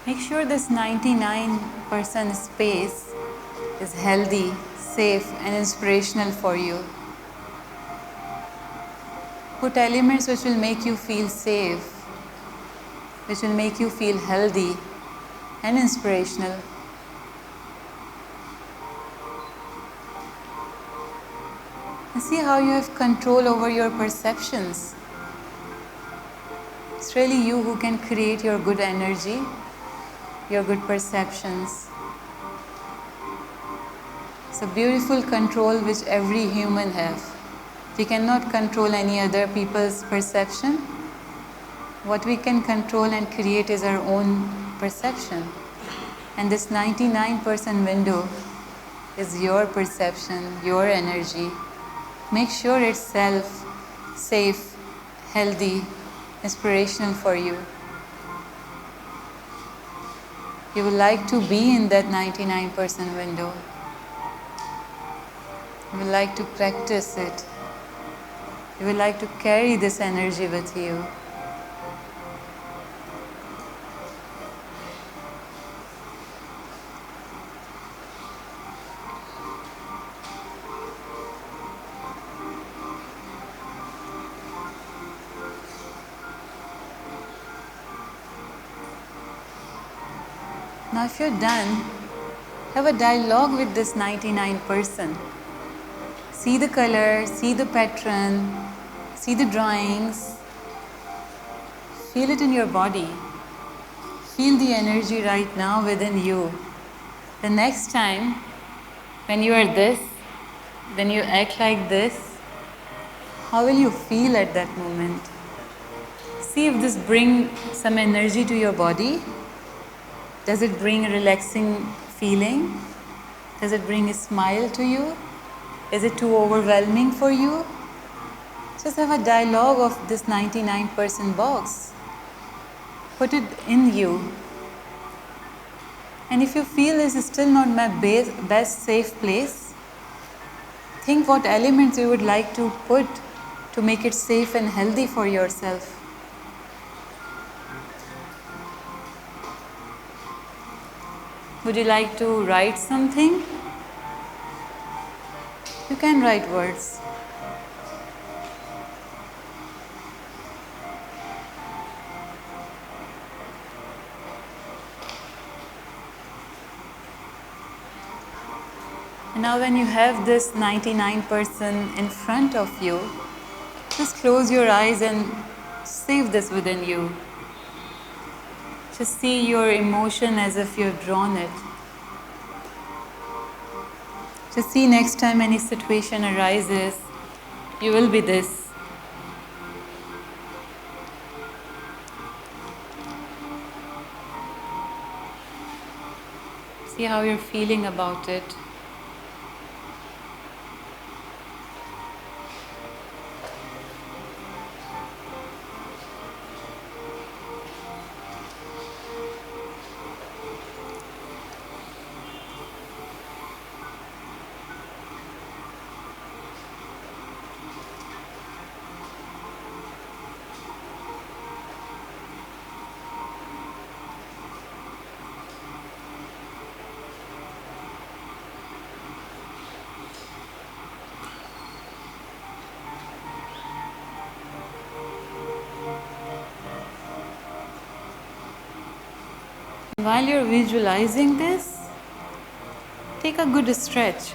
Make sure this 99% space is healthy, safe, and inspirational for you. Put elements which will make you feel safe, which will make you feel healthy and inspirational. And see how you have control over your perceptions. It's really you who can create your good energy, your good perceptions. It's a beautiful control which every human has. We cannot control any other people's perception. What we can control and create is our own perception. And this 99% window is your perception, your energy. Make sure it's safe, healthy, inspirational for you. You would like to be in that 99% window. You would like to practice it. You would like to carry this energy with you. Now if you're done, have a dialogue with this 99%. See the color, see the pattern, see the drawings. Feel it in your body. Feel the energy right now within you. The next time when you are this, when you act like this, how will you feel at that moment? See if this brings some energy to your body. Does it bring a relaxing feeling? Does it bring a smile to you? Is it too overwhelming for you? Just have a dialogue of this 99% box. Put it in you. And if you feel this is still not my best safe place, think what elements you would like to put to make it safe and healthy for yourself. Would you like to write something? You can write words. And now when you have this 99% in front of you, just close your eyes and save this within you. Just see your emotion as if you've drawn it. Just see next time any situation arises, you will be this. See how you're feeling about it. While you're visualizing this, take a good stretch.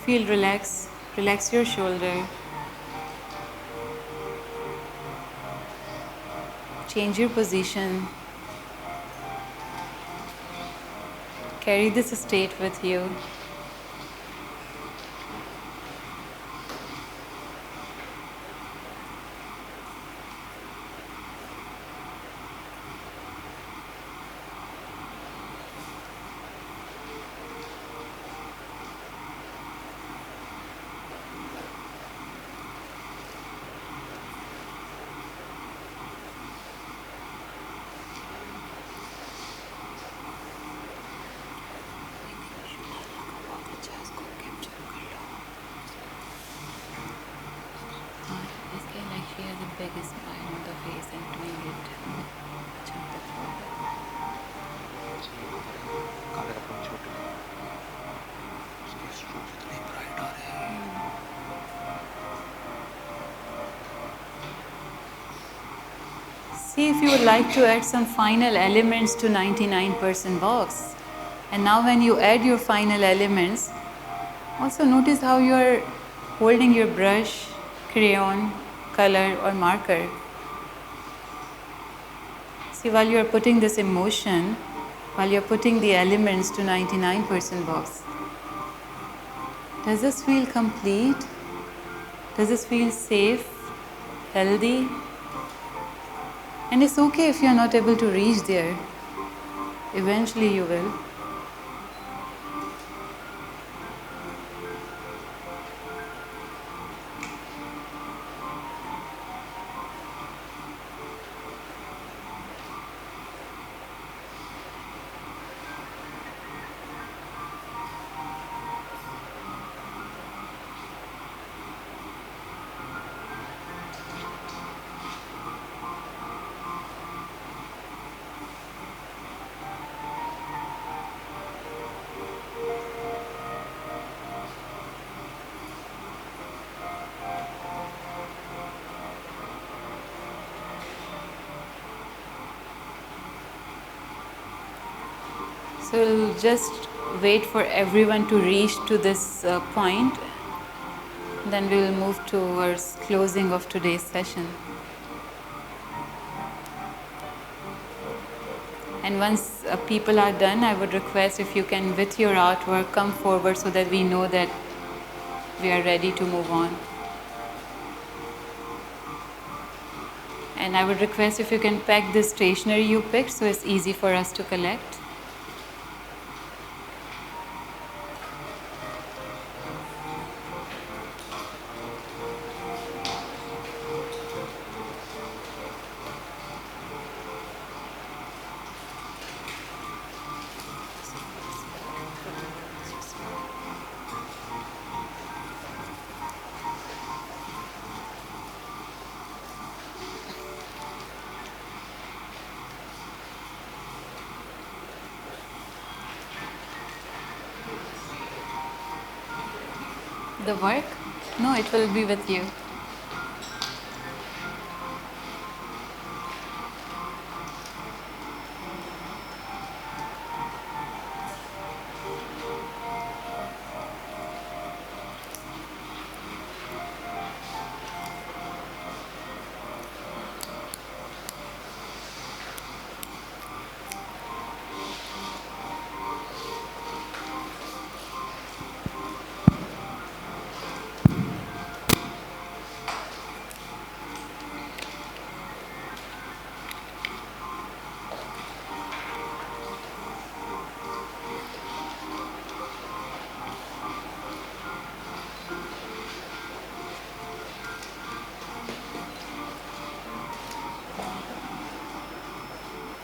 Feel relaxed. Relax your shoulder. Change your position. Carry this state with you. See if you would like to add some final elements to 99% box. And now when you add your final elements, also notice how you are holding your brush, crayon, color or marker. See, while you are putting this emotion, while you are putting the elements to 99% box, does this feel complete? Does this feel safe, healthy? And it's okay if you are not able to reach there. Eventually you will. So we'll just wait for everyone to reach to this point. Then we will move towards closing of today's session. And once people are done, I would request if you can, with your artwork, come forward so that we know that we are ready to move on. And I would request if you can pack the stationery you picked so it's easy for us to collect. The work? No, it will be with you.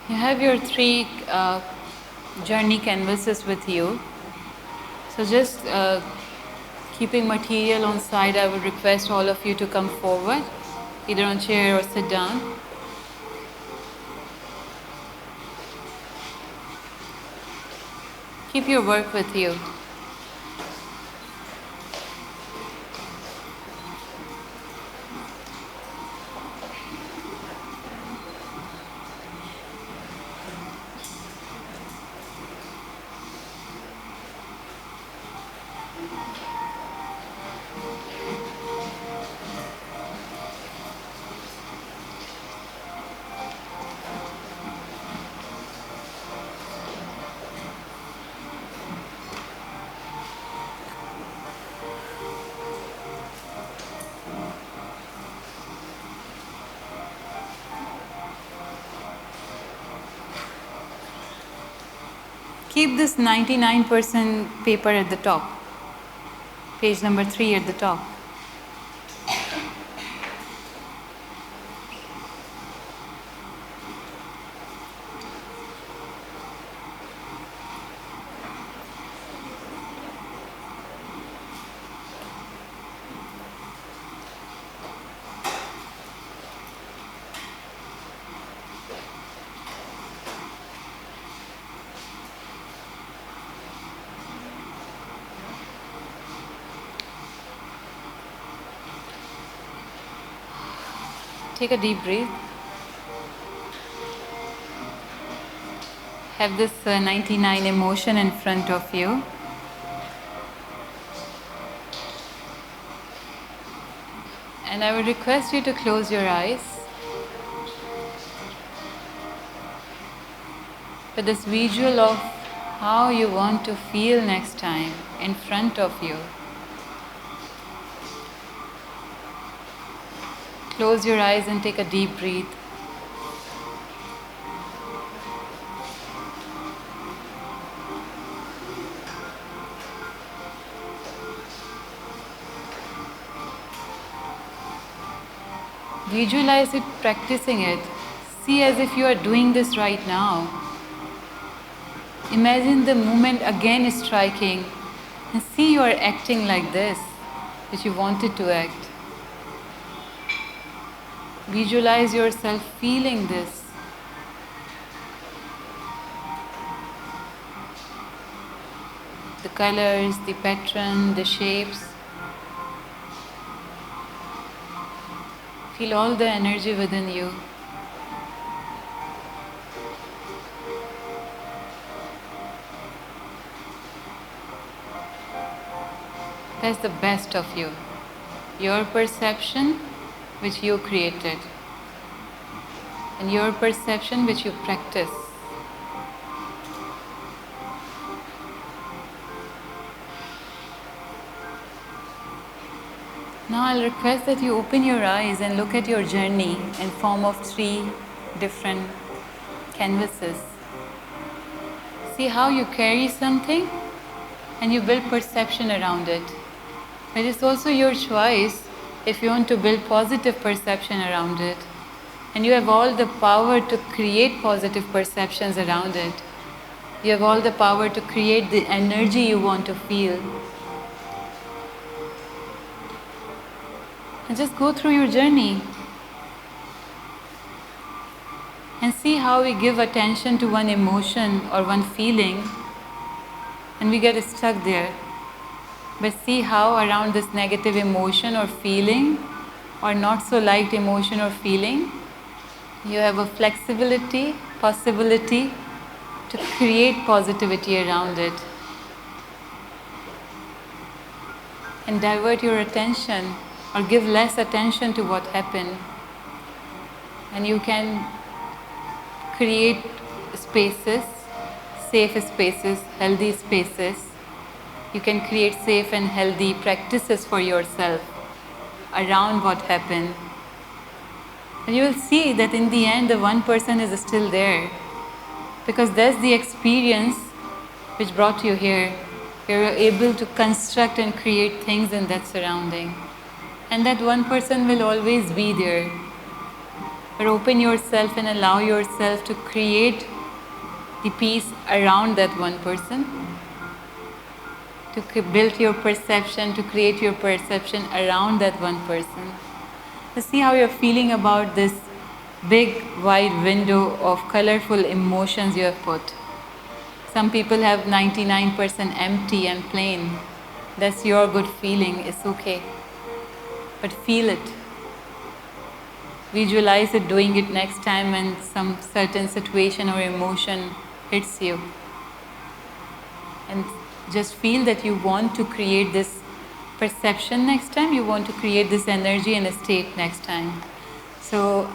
You have your three journey canvases with you. So just keeping material on side, I would request all of you to come forward, either on chair or sit down. Keep your work with you. Keep this 99% paper at the top, page number 3 at the top. Take a deep breath. have this 99 emotion in front of you. And I would request you to close your eyes. With this visual of how you want to feel next time in front of you. Close your eyes and take a deep breath. Visualize it, practicing it. See as if you are doing this right now. Imagine the moment again is striking and see you are acting like this, which you wanted to act. Visualize yourself feeling this. The colors, the pattern, the shapes. Feel all the energy within you. That's the best of you. Your perception which you created. And your perception which you practice. Now I'll request that you open your eyes and look at your journey in form of 3 different canvases. See how you carry something and you build perception around it. It is also your choice if you want to build positive perception around it. And you have all the power to create positive perceptions around it. You have all the power to create the energy you want to feel. And just go through your journey and see how we give attention to one emotion or one feeling and we get stuck there. But see how around this negative emotion or feeling or not so liked emotion or feeling, you have a flexibility, possibility to create positivity around it. And divert your attention or give less attention to what happened. And you can create spaces, safe spaces, healthy spaces. You can create safe and healthy practices for yourself around what happened. And you will see that in the end, the one person is still there. Because that's the experience which brought you here. You're able to construct and create things in that surrounding. And that one person will always be there. But open yourself and allow yourself to create the peace around that one person. To build your perception, to create your perception around that one person. To see how you're feeling about this big wide window of colorful emotions you have put. Some people have 99% empty and plain. That's your good feeling, it's okay. But feel it. Visualize it, doing it next time when some certain situation or emotion hits you. And just feel that you want to create this perception next time, you want to create this energy and a state next time. So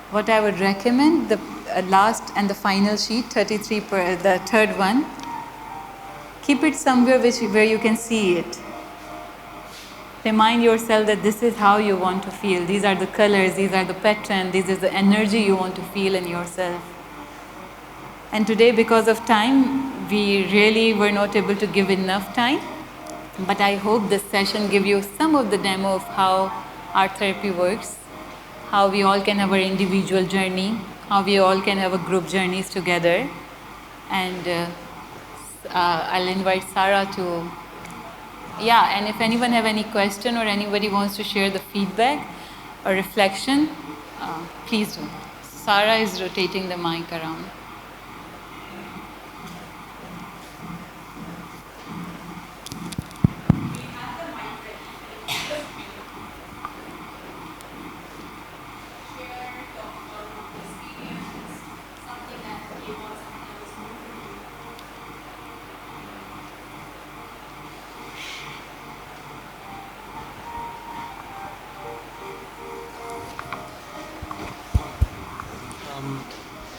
what I would recommend, the last and the final sheet, 33, the third one, keep it somewhere where you can see it. Remind yourself that this is how you want to feel. These are the colors, these are the pattern, this is the energy you want to feel in yourself. And today, because of time, we really were not able to give enough time. But I hope this session give you some of the demo of how art therapy works, how we all can have our individual journey, how we all can have a group journeys together. And I'll invite Sarah to, and if anyone have any question or anybody wants to share the feedback or reflection, please do. Sarah is rotating the mic around.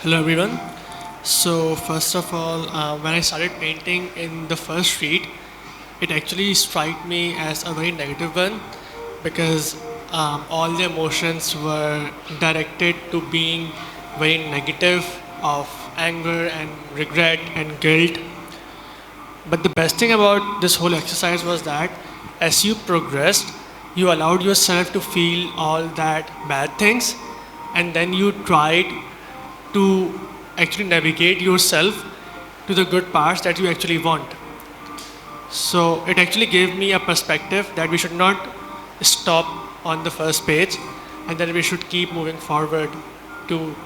Hello everyone. So first of all, when I started painting in the first street, it actually struck me as a very negative one because all the emotions were directed to being very negative of anger and regret and guilt. But the best thing about this whole exercise was that as you progressed, you allowed yourself to feel all that bad things and then you tried to actually navigate yourself to the good parts that you actually want. So it actually gave me a perspective that we should not stop on the first page and then we should keep moving forward to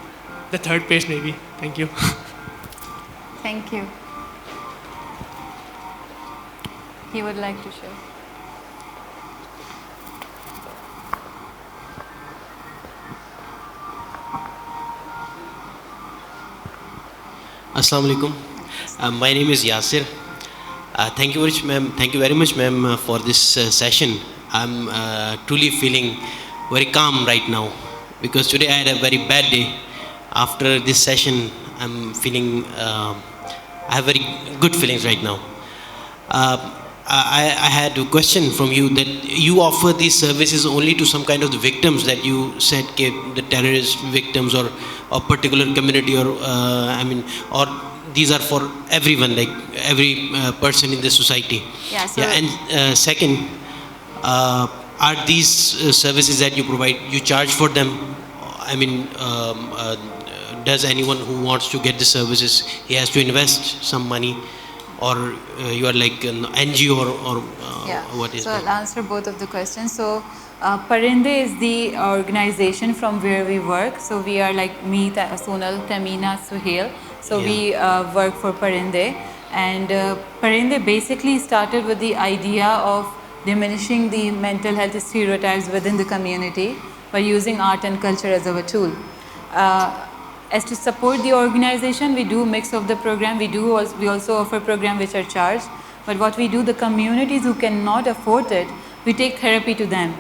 the third page maybe. Thank you. Thank you. He would like to share. Assalamu alaikum. My name is Yasir. Thank you very much, ma'am. Thank you very much, ma'am, for this session. I'm truly feeling very calm right now because today I had a very bad day. After this session, I'm feeling I have very good feelings right now. I had a question from you that you offer these services only to some kind of the victims that you said, the terrorist victims or a particular community, or or these are for everyone, like every person in the society. Yeah. So And second, are these services that you provide, you charge for them? I mean, does anyone who wants to get the services, he has to invest some money? Or you are like an NGO or what is so that? I'll answer both of the questions. So Parindey is the organization from where we work. So we are like me, Sonal, Tamina, Suhail. So we work for Parindey. And Parindey basically started with the idea of diminishing the mental health stereotypes within the community by using art and culture as our tool. As to support the organization, we do mix of the program. We also offer programs which are charged. But what we do, the communities who cannot afford it, we take therapy to them.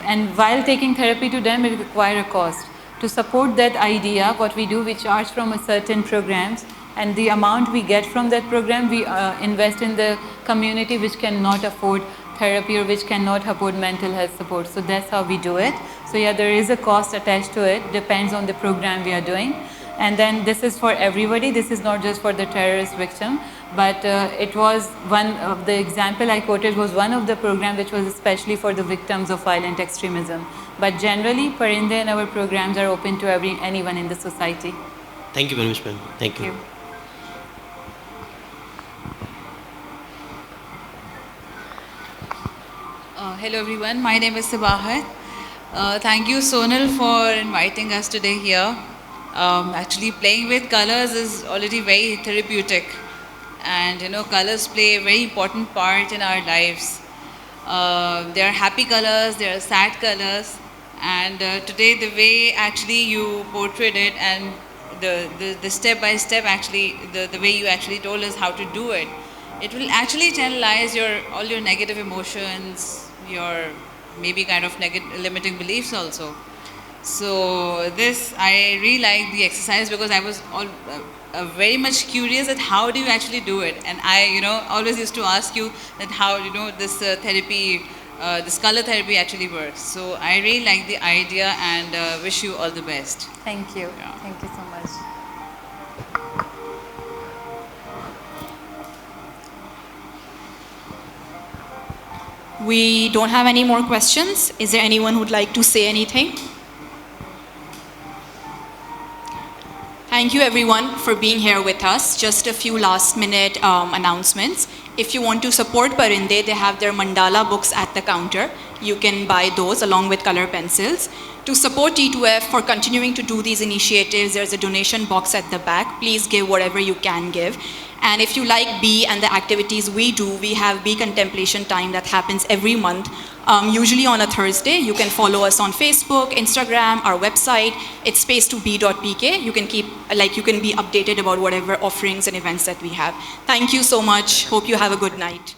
And while taking therapy to them, it requires a cost. To support that idea, what we do, we charge from a certain programs, and the amount we get from that program, we invest in the community which cannot afford therapy or which cannot afford mental health support. So that's how we do it. So yeah, there is a cost attached to it, depends on the program we are doing. And then this is for everybody, this is not just for the terrorist victim, but it was one of the example I quoted was one of the program which was especially for the victims of violent extremism. But generally, Parindey and our programs are open to anyone in the society. Thank you very much, ma'am. Thank you. Hello everyone, my name is Sabahat. Thank you Sonal for inviting us today here. Actually playing with colors is already very therapeutic, and colors play a very important part in our lives. There are happy colors, there are sad colors, and today the way actually you portrayed it and the step by step actually, the way you actually told us how to do it, it will actually channelize all your negative emotions, your maybe kind of limiting beliefs also. So this, I really like the exercise because I was very much curious at how do you actually do it, and I always used to ask you that how this therapy, this color therapy actually works. So I really like the idea and wish you all the best. Thank you. Yeah. Thank you so much. We don't have any more questions. Is there anyone who would like to say anything? Thank you everyone for being here with us. Just a few last minute announcements. If you want to support Parindey, they have their mandala books at the counter. You can buy those along with color pencils. To support T2F for continuing to do these initiatives, there's a donation box at the back. Please give whatever you can give. And if you like B and the activities we do, we have B Contemplation Time that happens every month, usually on a Thursday. You can follow us on Facebook, Instagram, our website. It's space2b.pk. You can be updated about whatever offerings and events that we have. Thank you so much. Hope you have a good night.